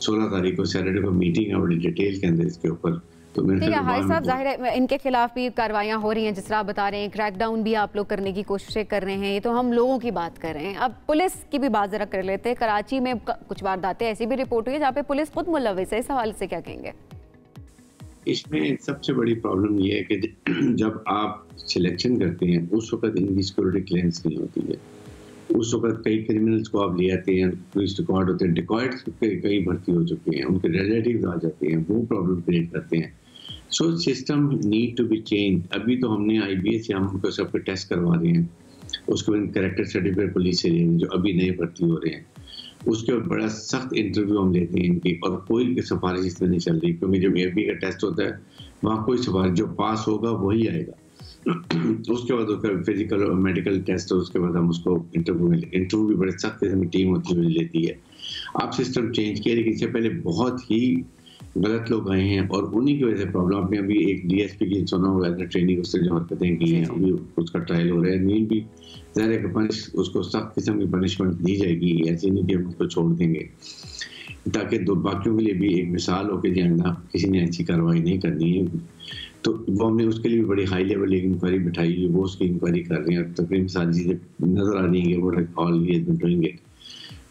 16 तारीख को सैटरडे को मीटिंग है बड़ी डिटेल के अंदर इसके ऊपर। तो ठीक है हारिस साहब, जाहिर है इनके खिलाफ भी कार्रवाइयाँ हो रही हैं, जिस तरह आप बता रहे हैं, क्रैकडाउन भी आप लोग करने की कोशिशें कर रहे हैं। ये तो हम लोगों की बात कर रहे हैं, अब पुलिस की भी बात जरा कर लेते हैं। कराची में कुछ वारदातें ऐसी भी रिपोर्ट हुई है जहाँ पे पुलिस खुद मुलविस है, इस हवाले से क्या कहेंगे? इसमें सबसे बड़ी प्रॉब्लम ये है कि जब आप सिलेक्शन करते हैं उस वक्त इनकी सिक्योरिटी क्लियरेंस नहीं होती है। उस वक्त कई क्रिमिनल्स को आप ले आते हैं, पुलिस रिकॉर्ड होते हैं, डिकॉइट्स कई भर्ती हो चुके हैं, उनके रिलेटिव्स आ जाते हैं, वो प्रॉब्लम क्रिएट करते हैं। So system need to be change. अभी तो हमने IBA से हम उनको सबके टेस्ट करवा रहे हैं, उसके बाद कैरेक्टर सर्टिफिकेट पुलिस से ले रहे हैं जो अभी नए भर्ती हो रहे हैं। उसके बाद बड़ा सख्त इंटरव्यू हम लेते हैं इनकी, और कोई सिफारिश इसमें नहीं चल रही, क्योंकि जब AFB का टेस्ट होता है वहाँ कोई सिफारिश, जो पास होगा वही आएगा। उसके बाद उसका फिजिकल और मेडिकल टेस्ट, उसके बाद हम उसको इंटरव्यू भी बड़े सख्त किस्म की टीम होती है लेती है। आप सिस्टम चेंज किया, लेकिन इससे पहले बहुत ही गलत लोग आए हैं और उन्हीं की वजह से प्रॉब्लम। आपने अभी एक डीएसपी की सुना होगा ट्रेनिंग, उससे जो हरकतें की हैं अभी उसका ट्रायल हो रहा है। मीन भी ज़ाहिर है कि उसको सख्त किस्म की पनिशमेंट दी जाएगी, ऐसे नहीं कि हम उसको छोड़ देंगे, ताकि दो बाकियों के लिए भी एक मिसाल हो कि आइंदा किसी ने ऐसी कार्रवाई नहीं करनी है। तो वो हमने उसके लिए भी बड़ी हाई लेवल एक इंक्वायरी बिठाई है, वो उसकी इंक्वायरी कर रहे हैं। तकरीबन सारी चीज़ें नज़र आ रही हैं, वो ऑल ये डूइंग इट।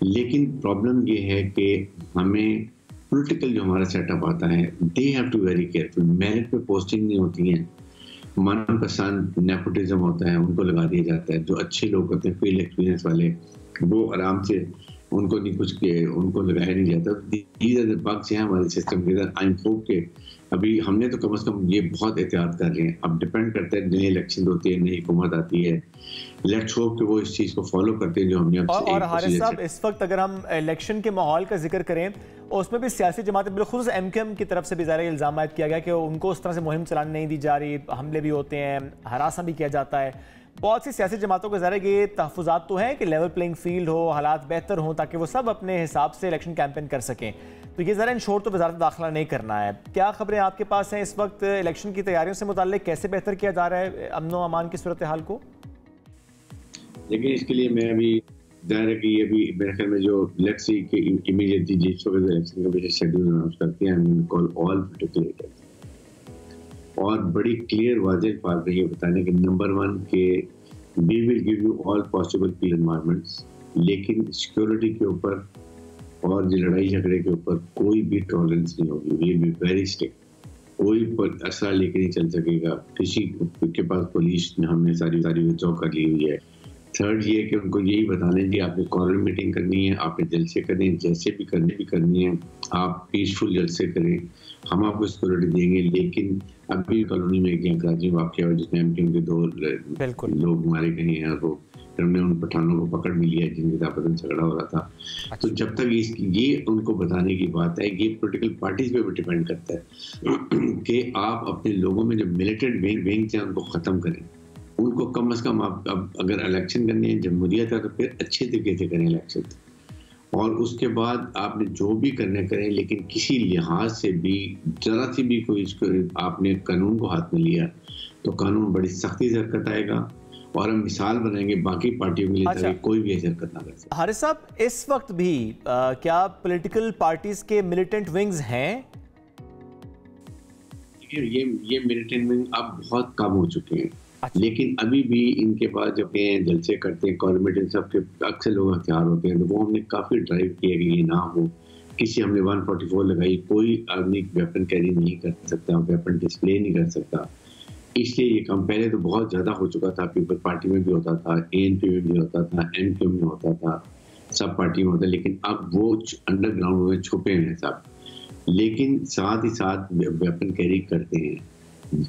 लेकिन प्रॉब्लम ये है कि हमें पॉलिटिकल जो हमारा सेटअप आता है, they have to very careful. Merit पे पोस्टिंग नहीं होती हैं, मन पसंद नेपोटिज्म होता है, उनको लगा दिया जाता है। जो अच्छे लोग होते हैं फील्ड एक्सपीरियंस वाले, वो आराम से उनको नहीं कुछ के उनको लगाया नहीं जाता। दीज आर द बग्स हैं हमारे सिस्टम के अंदर। आई एम होप के अभी हमने तो कम से कम ये बहुत एहतियात कर रहे हैं। अब डिपेंड करता है, नई इलेक्शन होती है, नई हुकूमत आती है, लेट्स होप कि वो इस चीज़ को फॉलो करते हैं जो हमने। और हारिस साहब, इस वक्त अगर हम इलेक्शन के माहौल का जिक्र करें और उसमें भी सियासी जमातें, बिलखुसूस एमकेएम की तरफ से भी ज़ाहिर इल्ज़ाम किया गया कि उनको उस तरह से मुहिम चलाने नहीं दी जा रही, हमले भी होते हैं, हरासा भी किया जाता है। बहुत सी सियासी जमातों के ज़ाहिर ये तहफ़्फ़ुज़ात तो हैं कि लेवल प्लेइंग फील्ड हो, हालात बेहतर हों, ताकि वो सब अपने हिसाब से इलेक्शन कैंपेन कर सकें। तो ये ज़रा इंश्योर तो वज़ारत दाखिला नहीं करना है। क्या खबरें आपके पास हैं इस वक्त इलेक्शन की तैयारियों से मुताल्लिक? कैसे बेहतर किया जा रहा है अमन व अमान की सूरत हाल को? लेकिन इसके लिए मैं अभी ज़ाहिर है कि ये भी मेरे ख्याल में जो लेट्स सी कि इमीडिएटली जिस वक्त इलेक्शन का भी शेड्यूल अनाउंस करते हैं, आई कॉल ऑल पॉलिटिकल और बड़ी क्लियर वाज़ेह बात है ये बताने के नंबर 1 के we will give you all possible peace environments, लेकिन सिक्योरिटी के ऊपर और जो लड़ाई झगड़े के ऊपर कोई भी टॉलरेंस नहीं होगी। We will be very strict. कोई असला लेके नहीं चल सकेगा, किसी के पास पुलिस ने हमने सारी विड्रॉ कर ली हुई है। थर्ड ये कि उनको यही बताना है कि आपने कॉर्नर मीटिंग करनी है, आपने जलसे करें, जैसे भी करनी है, आप पीसफुल जलसे करें, हम आपको सिक्योरिटी देंगे। लेकिन अभी कॉलोनी में एक कराची वाक़या हुआ जिसमें एमकेएम के 2 लोग मारे गए हैं और वो हमने उन पठानों को पकड़ भी लिया जिनके आपस में झगड़ा हो रहा था। तो जब तक ये उनको बताने की बात है, ये पॉलिटिकल पार्टीज पे भी डिपेंड करता है कि आप अपने लोगों में जो मिलिटेंट विंग्स हैं उनको ख़त्म करें। उनको कम से कम आप अब अगर इलेक्शन करने हैं जमहूरियत है तो फिर अच्छे तरीके से करें इलेक्शन, और उसके बाद आपने जो भी करने करें, लेकिन किसी लिहाज से भी जरा सी भी कोई आपने कानून को हाथ में लिया तो कानून बड़ी सख्ती से हरकत आएगा और हम मिसाल बनाएंगे बाकी पार्टियों के लिए ताकि कोई भी ऐसी हरकत ना कर सके। हारिस साहब, इस वक्त भी क्या पॉलिटिकल पार्टीज के मिलिटेंट विंग्स हैं? ये मिलिटेंट विंग अब बहुत कम हो चुके हैं। लेकिन अभी भी इनके पास जब जलसे करते हैं कॉर्पोरेट सबके अक्सर लोग हथियार होते हैं, तो वो हमने काफ़ी ड्राइव किया कि ये ना हो। किसी हमने 144 लगाई, कोई आदमी वेपन कैरी नहीं कर सकता, वेपन डिस्प्ले नहीं कर सकता। इसलिए ये कम पहले तो बहुत ज़्यादा हो चुका था, पीपल पार्टी में भी होता था, एएनपी में भी होता था, एमक्यू में होता था, सब पार्टी में होता है, लेकिन अब वो अंडरग्राउंड में छुपे हैं सब, लेकिन साथ ही साथ वेपन कैरी करते हैं।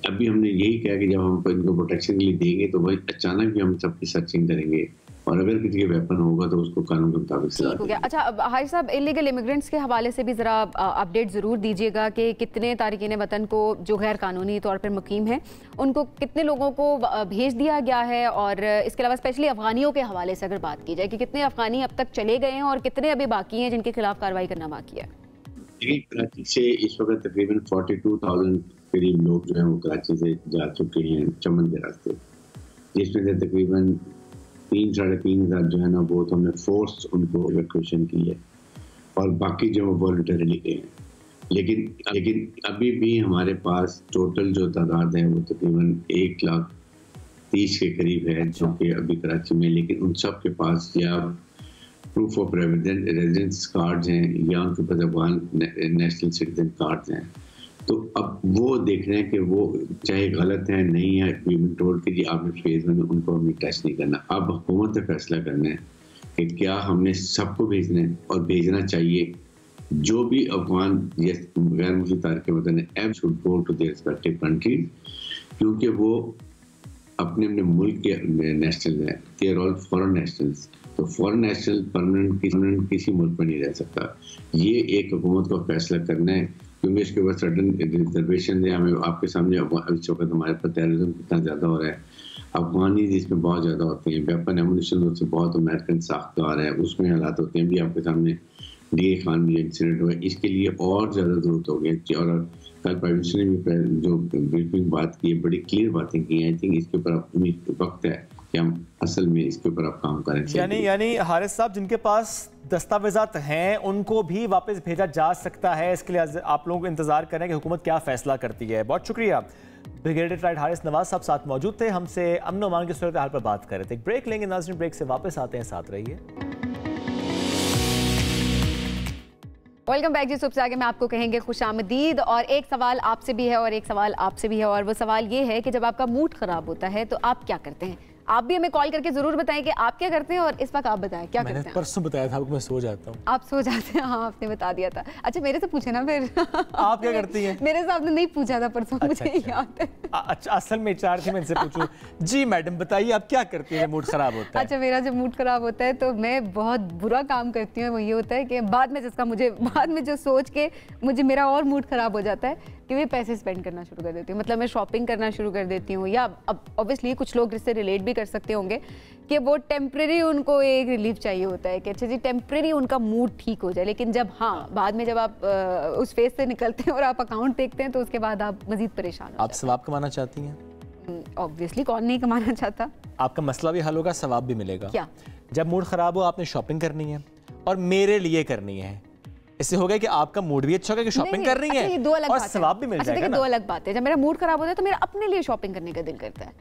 अभी हमने यही कहा कि जब हम इनको प्रोटेक्शन के लिए देंगे तो भाई अचानक भी हम सबकी सर्चिंग करेंगे और अगर किसी के वेपन होगा तो उसको कानून के मुताबिक सजा देंगे। अच्छा हारिस साहब, इलीगल इमिग्रेंट्स के हवाले से भी ज़रा अपडेट ज़रूर दीजिएगा कि कितने तारिकीन वतन को जो गैर कानूनी तौर पर मुकीम है उनको कितने लोगों को भेज दिया गया है, और इसके अलावा स्पेशली अफगानियों के हवाले से अगर बात की जाए कि कितने अफगानी अब तक चले गए हैं और कितने अभी बाकी हैं जिनके खिलाफ कार्रवाई करना बाकी है। कराची से इस वक्त तकरीबन 42,000 करीब लोग जो हैं वो कराची से जा चुके हैं चमन के रास्ते, जिसमें से तकरीबन 3-3.5 जो है ना वो तो हमने फोर्स उनको इवैक्यूएशन की है और बाकी जो वो वॉलंटरीली गए हैं। लेकिन अभी भी हमारे पास टोटल जो तादाद है वो तकरीबन 1,30,000 के करीब है जो कि अभी कराची में, लेकिन उन सब के पास या प्रूफ ऑफ रेजिडेंस कार्ड्स हैं या उनके पास अफगान नेशनल सिटीजन कार्ड्स हैं। तो अब वो देख रहे हैं कि वो चाहे गलत है नहीं है, वी बीन टोल्ड कि जी आपने फेज में उनको हमने टेस्ट नहीं करना। अब हुकूमत ने फैसला करना है कि क्या हमने सबको भेजना है और भेजना चाहिए। जो भी अफगान या गैर मुस्लिम तारिक वतन है एव should go to their respective countries, क्योंकि वो अपने मुल्क के नेशनल है, they are all foreign nationals. तो फॉरेन नेशनल परमानेंट किसी मुल्क में नहीं रह सकता। ये एक हुकूमत को फैसला करना है क्योंकि इसके ऊपर सडन रिजर्वेशन है। हमें आपके सामने इस वक्त हमारे पर टेररिज्म कितना ज़्यादा हो रहा है, अफगानी जिसमें बहुत ज़्यादा होते हैं, वेपन एमुनिशन उससे बहुत अमेरिकन साख्तकार है, उसमें हालात होते हैं। भी आपके सामने डी खान में इंसिडेंट हुआ, इसके लिए और ज़्यादा ज़रूरत हो गई। और कल प्राइम मिनिस्टर ने भी जो ब्रीफिंग बात की है, बड़ी क्लियर बातें की हैं। आई थिंक इसके ऊपर वक्त है कि हम असल में इसके ऊपर आप काम करें। यानी हारिस साहब, जिनके पास दस्तावेजात हैं उनको भी वापस भेजा जा सकता है। इसके लिए आप लोगों को इंतजार करें कि हुकूमत क्या फैसला करती है। बहुत शुक्रिया। ब्रिगेडियर राइट हारिस नवाज साहब साथ मौजूद थे, हमसे अमन अमान की सूरत हाल पर बात कर रहे थे। ब्रेक लेंगे नाज़रीन, ब्रेक से वापस आते हैं, साथ रहिए। वेलकम बैक जी। सुबह से आगे मैं आपको कहेंगे खुशामदीद। और एक सवाल आपसे भी है और एक सवाल आपसे भी है, और वो सवाल ये है कि जब आपका मूड खराब होता है तो आप क्या करते हैं? आप भी हमें कॉल करके जरूर बताएं कि आप क्या करते हैं, और इस वक्त आप बताएं क्या करते हैं। मैंने परसों बताया था आपको, मैं सो जाता हूँ। आप सो जाते हैं? हाँ, आपने बता दिया था। अच्छा, मेरे से पूछे ना फिर। आप क्या करती हैं? मेरे से आपने नहीं पूछा था परसों। मुझे याद है। अच्छा, असल में चार थी, मैं इनसे पूछूं। जी मैडम बताइए, आप क्या करती हैं मूड खराब होता है? अच्छा, मेरा जब मूड खराब होता है तो मैं बहुत बुरा काम करती हूँ। वो ये होता है कि बाद में जो सोच के मुझे मेरा और मूड खराब हो जाता है कि मैं पैसे स्पेंड करना शुरू कर देती हूँ। मतलब मैं शॉपिंग करना शुरू कर देती हूँ। या अब ऑब्वियसली कुछ लोग इससे रिलेट भी कर सकते होंगे कि वो टेम्परेरी उनको एक रिलीफ चाहिए होता है कि अच्छा जी टेम्परेरी उनका मूड ठीक हो जाए। लेकिन जब बाद में जब आप उस फेज से निकलते हैं और आप अकाउंट देखते हैं तो उसके बाद आप मजीद परेशान हो। आप सवाब कमाना चाहती हैं? ऑब्वियसली, कौन नहीं कमाना चाहता। आपका मसला भी हल होगा, सवाब भी मिलेगा। क्या? जब मूड खराब हो आपने शॉपिंग करनी है और मेरे लिए करनी है। इससे हो गया कि आपका मूड भी अच्छा होगा कि शॉपिंग कर रही है और सवाब भी मिल जाएगा ना। दो अलग बात है। जब मेरा मूड खराब होता है तो मेरा अपने लिए शॉपिंग करने का दिल करता है,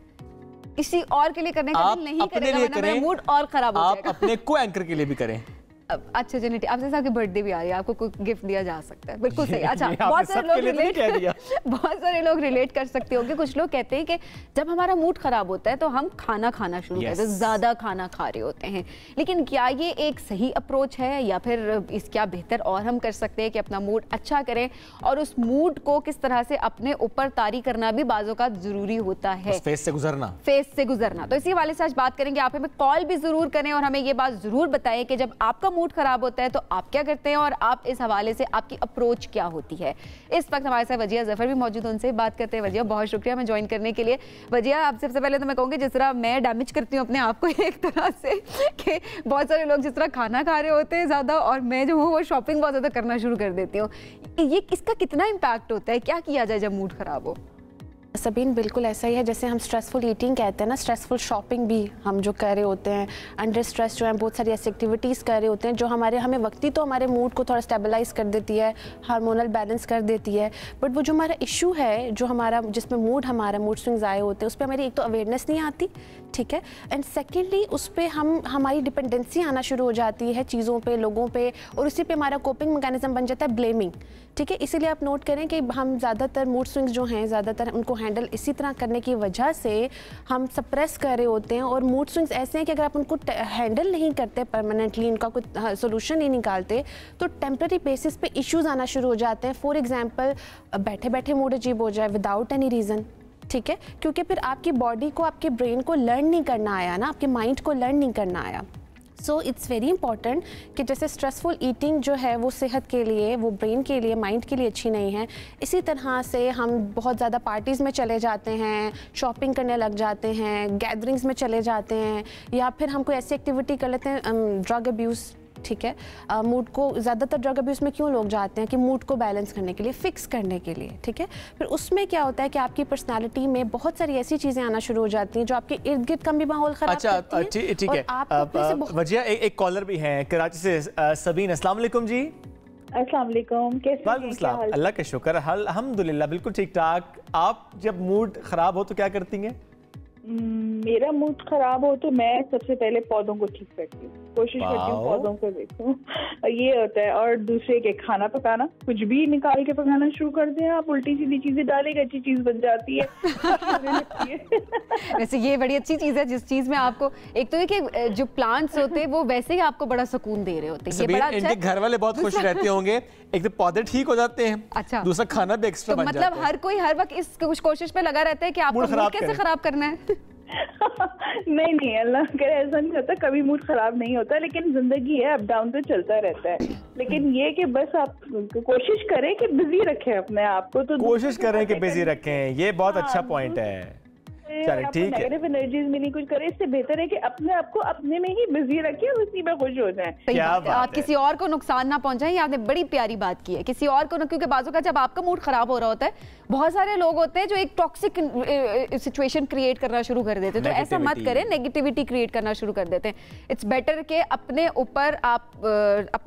किसी और के लिए करने का दिल नहीं करेगा, वरना मेरा मूड और खराब हो जाएगा। आप अपने को एंकर के लिए भी करें। अच्छा जेनेटी, आपसे साहब की बर्थडे भी आ रही है, आपको कोई गिफ्ट दिया जा सकता है। बिल्कुल सही। अच्छा, बहुत सारे लोग रिलेट कर सकते होंगे। कुछ लोग कहते हैं कि जब हमारा मूड खराब होता है तो हम खाना खाना शुरू करते हैं, ज्यादा खाना खा रहे होते हैं। लेकिन क्या ये एक सही अप्रोच है, या फिर क्या बेहतर और हम कर सकते हैं कि अपना मूड अच्छा करें और उस मूड को किस तरह से अपने ऊपर तारी करना भी बाज़ों का जरूरी होता है, फेस से गुजरना। तो इसी हवाले से आज बात करेंगे। आप हमें कॉल भी जरूर करें और हमें ये बात जरूर बताएं कि जब आपका मूड खराब होता है तो आप क्या करते हैं और आप इस हवाले से आपकी अप्रोच क्या होती है। इस वक्त हमारे साथ वजिया जफर भी मौजूद, उनसे बात करते हैं। वजिया, बहुत शुक्रिया हमें ज्वाइन करने के लिए। वजिया, आप सबसे पहले तो मैं कहूँगी जिस तरह मैं डैमेज करती हूँ अपने आप को एक तरह से कि बहुत सारे लोग जिस तरह खाना खा रहे होते हैं ज़्यादा और मैं जो हूँ वो शॉपिंग बहुत ज़्यादा करना शुरू कर देती हूँ, ये इसका कितना इम्पैक्ट होता है? क्या किया जाए जब मूड खराब हो? सबीन, बिल्कुल ऐसा ही है। जैसे हम स्ट्रेसफुल ईटिंग कहते हैं ना, स्ट्रेसफुल शॉपिंग भी हम जो कर रहे होते हैं, अंडर स्ट्रेस जो है बहुत सारी ऐसी एक्टिविटीज़ कर रहे होते हैं जो हमें वक्ती तो हमारे मूड को थोड़ा स्टेबलाइज कर देती है, हार्मोनल बैलेंस कर देती है। बट वो जो हमारा इशू है, जो हमारा जिसमें हमारा मूड स्विंग्स आए होते हैं, उस पर हमारी एक तो अवेयरनेस नहीं आती, ठीक है, एंड सेकेंडली उस पर हमारी डिपेंडेंसी आना शुरू हो जाती है चीज़ों पे, लोगों पे, और उसी पे हमारा कोपिंग मैकेनिज्म बन जाता है ब्लेमिंग, ठीक है। इसीलिए आप नोट करें कि हम ज़्यादातर मूड स्विंग्स जो हैं ज़्यादातर उनको हैंडल इसी तरह करने की वजह से हम सप्रेस कर रहे होते हैं। और मूड स्विंग्स ऐसे हैं कि अगर आप उनको हैंडल नहीं करते परमानेंटली, उनका कोई सोल्यूशन नहीं निकालते, तो टेम्पररी बेसिस पे इश्यूज आना शुरू हो जाते हैं। फॉर एग्जांपल, बैठे बैठे मूड अजीब हो जाए विदाउट एनी रीज़न, ठीक है, क्योंकि फिर आपकी बॉडी को, आपके ब्रेन को लर्न नहीं करना आया ना, आपके माइंड को लर्न नहीं करना आया। सो इट्स वेरी इंपॉर्टेंट कि जैसे स्ट्रेसफुल ईटिंग जो है वो सेहत के लिए, वो ब्रेन के लिए, माइंड के लिए अच्छी नहीं है। इसी तरह से हम बहुत ज़्यादा पार्टीज़ में चले जाते हैं, शॉपिंग करने लग जाते हैं, गैदरिंग्स में चले जाते हैं, या फिर हम कोई ऐसी एक्टिविटी कर लेते हैं, ड्रग अब्यूज़, ठीक है। मूड को ज़्यादातर ड्रग अब्यूज़ में क्यों लोग जाते हैं कि मूड को बैलेंस करने के लिए, फिक्स करने के लिए, ठीक है। फिर उसमें क्या होता है कि आपकी पर्सनालिटी में बहुत सारी ऐसी चीज़ें आना शुरू हो जाती हैं जो आपके इर्द गिर्द का भी माहौल खराब करती हैं। अच्छा, ठीक है। वजिया, एक कॉलर भी हैं कराची से, सबीन। अस्सलाम वालेकुम जी। अस्सलाम वालेकुम, कैसे हैं? अल्लाह का शुक्र, अल्हम्दुलिल्लाह बिल्कुल ठीक ठाक। आप जब मूड खराब हो तो क्या करती हैं? मेरा मूड खराब हो तो मैं सबसे पहले पौधों को ठीक करती हूँ, कोशिश करती हूँ पौधों को देखूं। ये होता है। और दूसरे के खाना पकाना, कुछ भी निकाल के पकाना शुरू कर दें आप, उल्टी सीधी चीजें डालेंगे, अच्छी चीज बन जाती है। वैसे ये बड़ी अच्छी चीज है जिस चीज में आपको, एक तो है कि जो प्लांट्स होते हैं वो वैसे ही आपको बड़ा सुकून दे रहे होते हैं। ये बड़ा अच्छा है। इनके घर वाले बहुत खुश रहते होंगे, एक तो पौधे ठीक हो जाते हैं, अच्छा, दूसरा खाना भी एक्स्ट्रा बन जाता है। मतलब हर कोई हर वक्त इस कोशिश पे लगा रहता है कि आपको मूड कैसे खराब करना है। नहीं, अल्लाह करे ऐसा नहीं होता, कभी मूड खराब नहीं होता, लेकिन जिंदगी है, अप डाउन तो चलता रहता है। लेकिन ये कि बस आप कोशिश करें कि बिजी रखें अपने आप को, तो कोशिश करें कि बिजी रखें, ये बहुत अच्छा पॉइंट है। चलिए ठीक है, नेगेटिव एनर्जीज मिली कुछ करे, इससे बेहतर है कि अपने आप को अपने में ही बिजी रखिए, उसी में खुश हो जाए। क्या आप किसी और को नुकसान ना पहुंचाएं, आपने बड़ी प्यारी बात की है, किसी और को, क्योंकि बाजू का जब आपका मूड खराब हो रहा होता है, बहुत सारे लोग होते हैं जो एक टॉक्सिक सिचुएशन क्रिएट करना शुरू कर देते हैं, तो ऐसा मत करें, नेगेटिविटी क्रिएट करना शुरू कर देते हैं। इट्स बेटर कि अपने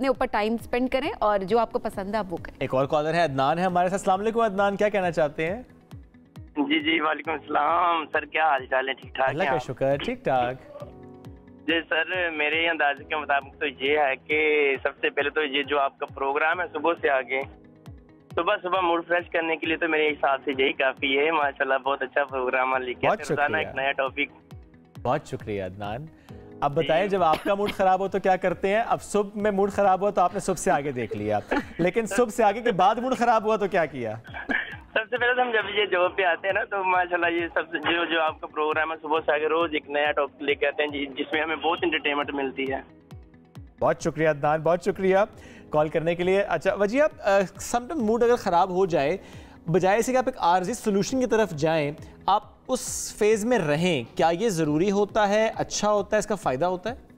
ऊपर टाइम स्पेंड करें और जो आपको पसंद है आप वो करें। एक और कॉलर है, अदनान है हमारे साथ। अस्सलाम वालेकुम अदनान, क्या कहना चाहते हैं? जी वालेकुम सलाम सर, क्या हाल चाल है? ठीक ठाक? अल्लाह का शुक्र, ठीक ठाक। जी सर, मेरे अंदाजे के मुताबिक तो ये है कि सबसे पहले तो ये जो आपका प्रोग्राम है सुबह से आगे, सुबह मूड फ्रेश करने के लिए तो मेरे हिसाब से यही काफी है। माशाल्लाह बहुत अच्छा प्रोग्राम लेके रोजाना एक नया टॉपिक। बहुत शुक्रिया अदनान। अब बताएं, जब आपका मूड खराब हो तो क्या करते हैं? अब सुबह में मूड खराब हुआ तो आपने सुबह से आगे देख लिया, लेकिन सुबह से आगे के बाद मूड खराब हुआ तो क्या किया? सबसे पहले तो हम जब ये जॉब पे आते हैं ना, तो माशाल्लाह ये सबसे जो आपका प्रोग्राम है सुबह से आगे रोज एक नया टॉपिक लेके आते हैं जिसमें हमें बहुत इंटरटेनमेंट मिलती है। बहुत शुक्रिया अदनान, बहुत शुक्रिया कॉल करने के लिए। अच्छा वजी, आप समटाइम मूड अगर ख़राब हो जाए, बजाय इसे कि आप एक आर्जी सोल्यूशन की तरफ जाएं, आप उस फेज़ में रहें, क्या ये ज़रूरी होता है, अच्छा होता है, इसका फ़ायदा होता है?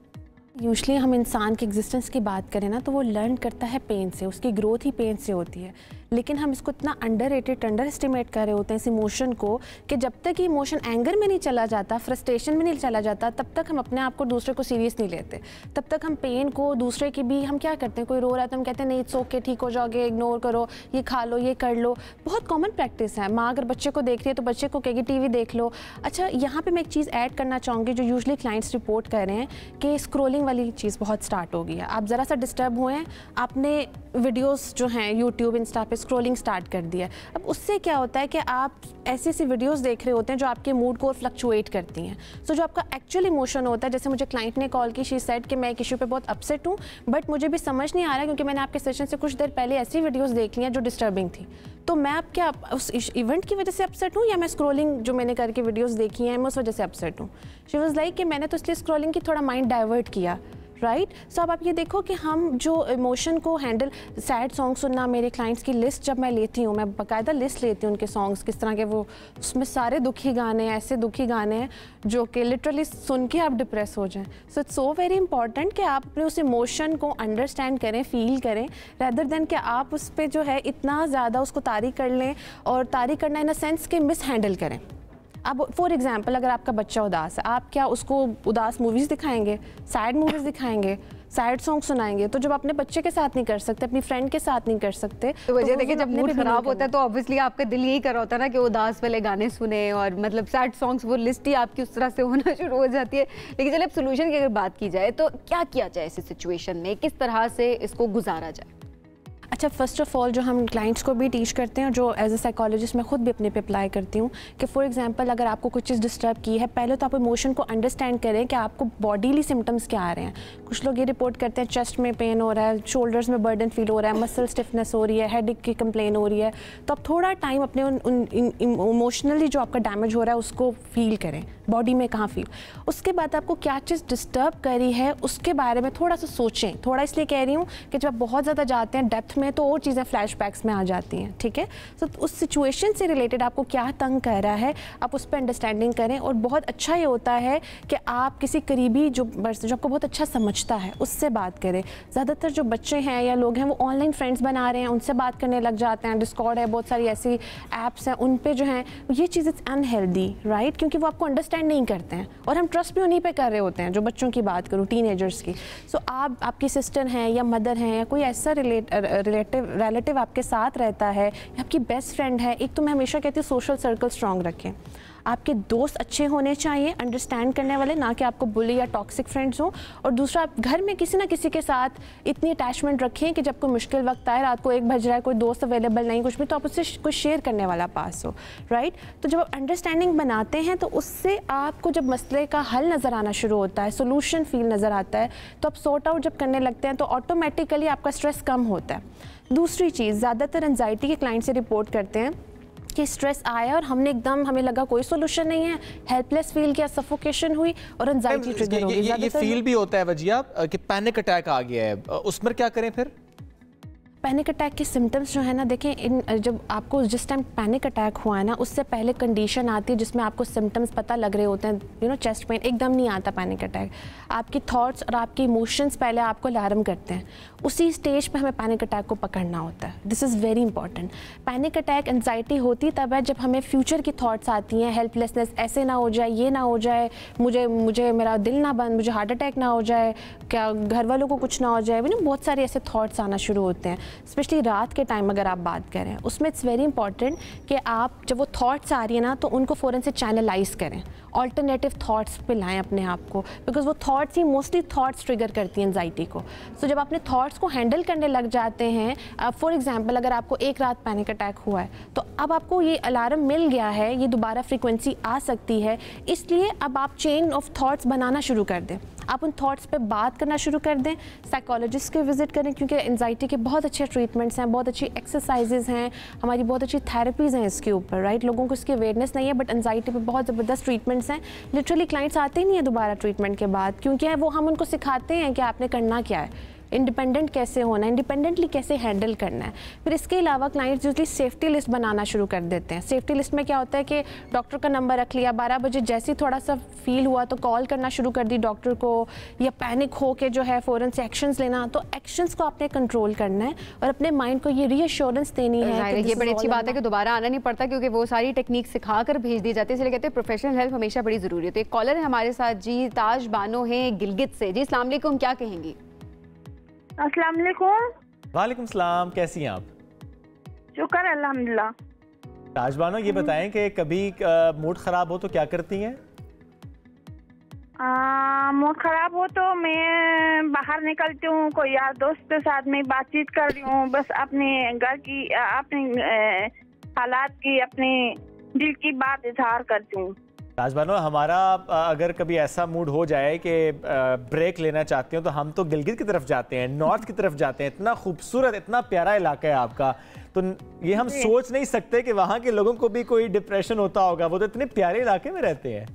यूजली हम इंसान के एग्जिस्टेंस की बात करें ना, तो वो लर्न करता है पेन से, उसकी ग्रोथ ही पेन से होती है। लेकिन हम इसको इतना अंडर एस्टिमेट कर रहे होते हैं इस इमोशन को, कि जब तक ये इमोशन एंगर में नहीं चला जाता, फ्रस्ट्रेशन में नहीं चला जाता, तब तक हम अपने आप को दूसरे को सीरियस नहीं लेते। तब तक हम पेन को दूसरे की भी, हम क्या करते हैं, कोई रो रहा है तो हम कहते हैं नहीं इट्स ओके, ठीक हो जाओगे, इग्नोर करो, ये खा लो, ये कर लो। बहुत कॉमन प्रैक्टिस है। माँ अगर बच्चे को देख रही है तो बच्चे को कहेगी टीवी देख लो। अच्छा, यहाँ पर मैं एक चीज़ ऐड करना चाहूँगी जो यूजली क्लाइंट्स रिपोर्ट कर रहे हैं कि स्क्रोलिंग वाली चीज़ बहुत स्टार्ट हो गई है। आप ज़रा सा डिस्टर्ब हुए हैं, आपने वीडियोस जो हैं यूट्यूब इंस्टा पे स्क्रॉलिंग स्टार्ट कर दिया। अब उससे क्या होता है कि आप ऐसी ऐसी वीडियोस देख रहे होते हैं जो आपके मूड को फ्लक्चुएट करती हैं। सो जो आपका एक्चुअल इमोशन होता है, जैसे मुझे क्लाइंट ने कॉल की, शी सेड कि मैं एक इशू पे बहुत अपसेट हूँ, बट मुझे भी समझ नहीं आ रहा क्योंकि मैंने आपके सेशन से कुछ देर पहले ऐसी वीडियोज़ देख ली हैं जो डिस्टर्बिंग थी। तो मैं अब क्या उस इवेंट की वजह से अपसेट हूँ, या मैं स्क्रॉलिंग जो मैंने करके वीडियोज़ देखी हैं मैं उस वजह से अपसेट हूँ? शी वॉज लाइक कि मैंने तो इसलिए स्क्रॉलिंग की थोड़ा माइंड डाइवर्ट किया, राइट। सो अब आप ये देखो कि हम जो इमोशन को हैंडल, सैड सॉन्ग सुनना, मेरे क्लाइंट्स की लिस्ट जब मैं लेती हूँ, मैं बाकायदा लिस्ट लेती हूँ उनके सॉन्ग्स किस तरह के, वो उसमें सारे दुखी गाने हैं, ऐसे दुखी गाने हैं जो कि लिटरली सुन के आप डिप्रेस हो जाएं। So it's so very important कि आप अपने उस इमोशन को अंडरस्टैंड करें, फील करें, रैदर देन कि आप उस पर जो है इतना ज़्यादा उसको तारीख कर लें, और तारीख करना इन अ सेंस कि मिस हैंडल करें। अब फॉर एग्जांपल अगर आपका बच्चा उदास है, आप क्या उसको उदास मूवीज़ दिखाएंगे, सैड मूवीज़ दिखाएंगे, सैड सॉन्ग सुनाएंगे? तो जब अपने बच्चे के साथ नहीं कर सकते, अपनी फ्रेंड के साथ नहीं कर सकते, तो वजह देखिए जब मूड खराब होता है तो ऑब्वियसली आपका दिल यही कर रहा होता है ना कि उदास वाले गाने सुने, और मतलब सैड सॉन्ग्स, वो लिस्ट ही आपकी उस तरह से होना शुरू हो जाती है। लेकिन चलिए अब सोल्यूशन की अगर बात की जाए तो क्या किया जाए ऐसी सिचुएशन में, किस तरह से इसको गुजारा जाए? अच्छा, फर्स्ट ऑफ ऑल जो हम क्लाइंट्स को भी टीच करते हैं, जो एज ए साइकोलॉजिस्ट मैं खुद भी अपने पे अप्लाई करती हूँ, कि फॉर एग्जांपल अगर आपको कुछ चीज़ डिस्टर्ब की है, पहले तो आप इमोशन को अंडरस्टैंड करें कि आपको बॉडीली सिम्टम्स क्या आ रहे हैं। कुछ लोग ये रिपोर्ट करते हैं चेस्ट में पेन हो रहा है, शोल्डर्स में बर्डन फील हो रहा है, मसल स्टिफनेस हो रही है, हेडेक की कंप्लेन हो रही है। तो आप थोड़ा टाइम अपने इमोशनली जो आपका डैमेज हो रहा है उसको फील करें, बॉडी में कहाँ फील। उसके बाद आपको क्या चीज़ डिस्टर्ब करी है उसके बारे में थोड़ा सा सोचें। थोड़ा इसलिए कह रही हूँ कि जब आप बहुत ज़्यादा जाते हैं डेप्थ में तो और चीज़ें फ्लैशबैक्स में आ जाती हैं, ठीक है। तो उस सिचुएशन से रिलेटेड आपको क्या तंग कर रहा है, आप उस पर अंडरस्टैंडिंग करें। और बहुत अच्छा ये होता है कि आप किसी करीबी जो आपको बहुत अच्छा समझता है उससे बात करें। ज़्यादातर जो बच्चे हैं या लोग हैं वो ऑनलाइन फ्रेंड्स बना रहे हैं, उनसे बात करने लग जाते हैं। डिस्कॉर्ड है, बहुत सारी ऐसी ऐप्स हैं, उन पर जो हैं ये चीज़ इट्स अनहेल्दी, राइट, क्योंकि वो आपको अंडरस्टैंड नहीं करते हैं और हम ट्रस्ट भी उन्हीं पे कर रहे होते हैं। जो बच्चों की बात करूँ, टीनेजर्स की, सो आपकी सिस्टर हैं या मदर हैं या कोई ऐसा रिलेटिव आपके साथ रहता है या आपकी बेस्ट फ्रेंड है। एक तो मैं हमेशा कहती हूँ सोशल सर्कल स्ट्रॉन्ग रखें। आपके दोस्त अच्छे होने चाहिए, अंडरस्टैंड करने वाले, ना कि आपको बुली या टॉक्सिक फ्रेंड्स हो। और दूसरा, आप घर में किसी ना किसी के साथ इतनी अटैचमेंट रखें कि जब कोई मुश्किल वक्त आए, रात को 1 बज रहा है, कोई दोस्त अवेलेबल नहीं, कुछ भी, तो आप उससे कुछ शेयर करने वाला पास हो, राइट। तो जब आप अंडरस्टैंडिंग बनाते हैं तो उससे आपको जब मसले का हल नज़र आना शुरू होता है, सोल्यूशन फील नज़र आता है, तो आप सॉर्ट आउट जब करने लगते हैं तो ऑटोमेटिकली आपका स्ट्रेस कम होता है। दूसरी चीज़, ज़्यादातर एंजाइटी के क्लाइंट से रिपोर्ट करते हैं कि स्ट्रेस आया और हमें लगा कोई सोल्यूशन नहीं है, हेल्पलेस फील किया, सफोकेशन हुई और एंजाइटी ट्रिगर हो गई। ये फील भी होता है वजिया कि पैनिक अटैक आ गया है, उसमें क्या करें फिर? पैनिक अटैक के सिम्टम्स जो है ना, देखें जब आपको जिस टाइम पैनिक अटैक हुआ है ना, उससे पहले कंडीशन आती है जिसमें आपको सिम्टम्स पता लग रहे होते हैं, चेस्ट पेन, एकदम नहीं आता पैनिक अटैक। आपकी थॉट्स और आपके इमोशंस पहले आपको अलार्म करते हैं, उसी स्टेज पे हमें पैनिक अटैक को पकड़ना होता है। This is very important. Panic attack anxiety होती तब है जब हमें फ्यूचर की थॉट्स आती हैं, हेल्पलेसनेस, ऐसे ना हो जाए, ये ना हो जाए, मुझे मेरा दिल ना बंद, मुझे हार्ट अटैक ना हो जाए, क्या घर वालों को कुछ ना हो जाए, बहुत सारे ऐसे थॉट्स आना शुरू होते हैं। स्पेशली रात के टाइम अगर आप बात करें, उसमें इट्स वेरी इंपॉर्टेंट कि आप जब वो थॉट्स आ रही है ना, तो उनको फ़ौरन से चैनलाइज करें, ऑल्टरनेटिव थॉट्स पे लाएं अपने आप को, बिकॉज वो थॉट्स ही मोस्टली थॉट्स ट्रिगर करती हैं एंजाइटी को। सो जब अपने थॉट्स को हैंडल करने लग जाते हैं, फॉर एग्जांपल अगर आपको एक रात पैनिक अटैक हुआ है, तो अब आपको ये अलार्म मिल गया है, ये दोबारा फ्रीक्वेंसी आ सकती है, इसलिए अब आप चेन ऑफ थॉट्स बनाना शुरू कर दें। आप उन थॉट्स पे बात करना शुरू कर दें, साइकोलॉजिस्ट के विजिट करें, क्योंकि एंजाइटी के बहुत अच्छे ट्रीटमेंट्स हैं, बहुत अच्छी एक्सरसाइजेज हैं, हमारी बहुत अच्छी थेरेपीज़ हैं इसके ऊपर, राइट। लोगों को इसकी अवेयरनेस नहीं है, बट एंजाइटी पे बहुत ज़बरदस्त ट्रीटमेंट्स हैं। लिटरली क्लाइंट्स आते ही नहीं है दोबारा ट्रीटमेंट के बाद, क्योंकि वो हम उनको सिखाते हैं कि आपने करना क्या है, इंडिपेंडेंट कैसे होना है, इंडिपेंडेंटली कैसे हैंडल करना है। फिर इसके अलावा क्लाइंट्स यूजली सेफ्टी लिस्ट बनाना शुरू कर देते हैं। सेफ्टी लिस्ट में क्या होता है कि डॉक्टर का नंबर रख लिया, 12 बजे जैसे ही थोड़ा सा फील हुआ तो कॉल करना शुरू कर दी डॉक्टर को, या पैनिक हो के जो है फ़ौरन से एक्शंस लेना। तो एक्शंस को आपने कंट्रोल करना है और अपने माइंड को ये रीअश्योरेंस देनी है। ये बड़ी अच्छी बात है कि दोबारा आना नहीं पड़ता, क्योंकि वो सारी टेक्निक सिखा कर भेज दी जाती है, इसलिए कहते हैं प्रोफेशनल हेल्प हमेशा बड़ी ज़रूरी है। तो एक कॉलर है हमारे साथ जी, ताज बानो है गिलगित से। जी अस्सलाम वालेकुम, क्या कहेंगी? अस्सलाम वालेकुम। वालेकुम सलाम, कैसी हैं आप? शुक्र अल्हम्दुलिल्लाह। ताजबानो, ये बताएं कि कभी मूड ख़राब हो तो क्या करती हैं? मूड ख़राब हो तो मैं बाहर निकलती हूँ, कोई यार दोस्त के साथ में बातचीत कर रही हूँ, बस अपने घर की, अपने हालात की, अपने दिल की बात इजहार करती हूँ। ताजबानो, हमारा अगर कभी ऐसा मूड हो जाए कि ब्रेक लेना चाहते हो तो हम तो गिलगित की तरफ जाते हैं, नॉर्थ की तरफ जाते हैं। इतना खूबसूरत, इतना प्यारा इलाका है आपका, तो ये हम सोच नहीं सकते कि वहाँ के लोगों को भी कोई डिप्रेशन होता होगा। वो तो इतने प्यारे इलाके में रहते हैं।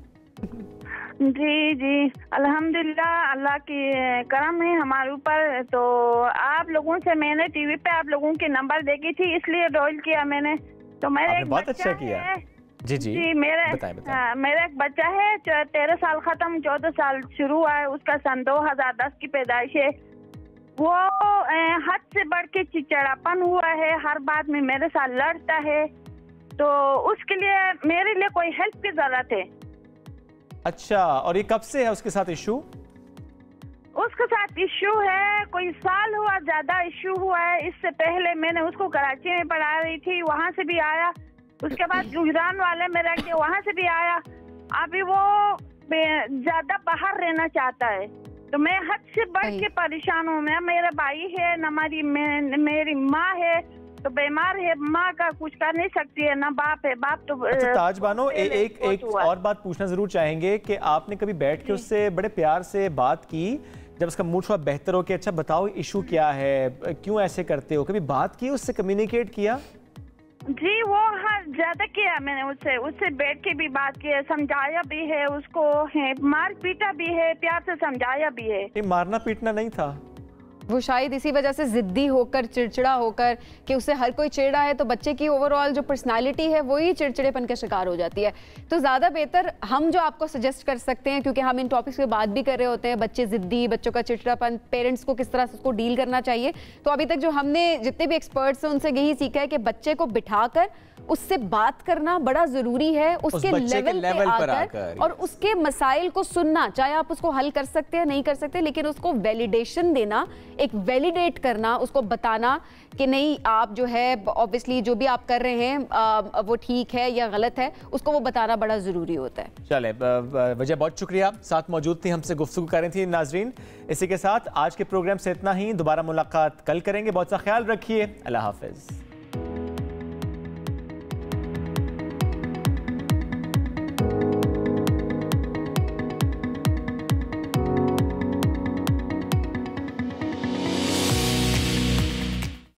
जी जी, अल्हम्दुलिल्लाह, अल्लाह की करम है हमारे ऊपर। तो आप लोगों से मैंने टीवी पे आप लोगों के नंबर देखी थी, इसलिए रोल किया मैंने। तो मेरे बहुत अच्छा किया। जी जी, बताएं। मेरा एक बच्चा है, 13 साल खत्म, 14 साल शुरू हुआ है। उसका सन 2010 की पैदाइश है। वो हद से बढ़ के चिड़चिड़ापन हुआ है, हर बात में मेरे साथ लड़ता है। तो उसके लिए मेरे लिए कोई हेल्प की जरूरत है। अच्छा, और ये कब से है उसके साथ इशू? उसके साथ इशू है कोई साल हुआ, ज्यादा इशू हुआ है। इससे पहले मैंने उसको कराची में पढ़ा रही थी, वहाँ से भी आया। उसके बाद गुजरान वाले में रह के वहाँ से भी आया। अभी वो ज्यादा बाहर रहना चाहता है, तो मैं हद से बढ़ के परेशान हूँ। मैं, मेरा भाई है, न मेरी माँ है, तो बीमार है, माँ का कुछ कर नहीं सकती है, ना बाप है। बाप तो अच्छा ताजबानो, एक और बात पूछना जरूर चाहेंगे कि आपने कभी बैठ के उससे बड़े प्यार से बात की जब उसका मूड थोड़ा बेहतर हो कि अच्छा बताओ इशू क्या है, क्यों ऐसे करते हो? कभी बात की, उससे कम्युनिकेट किया? जी, वो हाँ ज्यादा किया मैंने उससे बैठ के भी बात की है, समझाया भी है उसको, है मार पीटा भी है, प्यार से समझाया भी है। ये मारना पीटना नहीं था, वो शायद इसी वजह से जिद्दी होकर, चिड़चिड़ा होकर, कि उससे हर कोई चिड़ा है तो बच्चे की ओवरऑल जो पर्सनालिटी है वही चिड़चिड़ेपन का शिकार हो जाती है। तो ज़्यादा बेहतर हम जो आपको सजेस्ट कर सकते हैं, क्योंकि हम इन टॉपिक्स पे बात भी कर रहे होते हैं, बच्चे जिद्दी, बच्चों का चिड़चिड़ापन, पेरेंट्स को किस तरह से उसको डील करना चाहिए। तो अभी तक जो हमने जितने भी एक्सपर्ट्स हैं उनसे यही सीखा है कि बच्चे को बिठाकर उससे बात करना बड़ा जरूरी है, उसके लेवल पर आकर, और उसके मसाइल को सुनना। चाहे आप उसको हल कर सकते हैं, नहीं कर सकते, लेकिन उसको वैलिडेशन देना, एक वैलिडेट करना, उसको बताना कि नहीं आप जो है ऑब्वियसली जो भी आप कर रहे हैं वो ठीक है या गलत है, उसको वो बताना बड़ा जरूरी होता है। चले वजह, बहुत शुक्रिया, साथ मौजूद थी, हमसे गुफ्तगू कर रही थी। नाजरीन, इसी के साथ आज के प्रोग्राम से इतना ही। दोबारा मुलाकात कल करेंगे। बहुत सा ख्याल रखिए। अल्लाह हाफिज।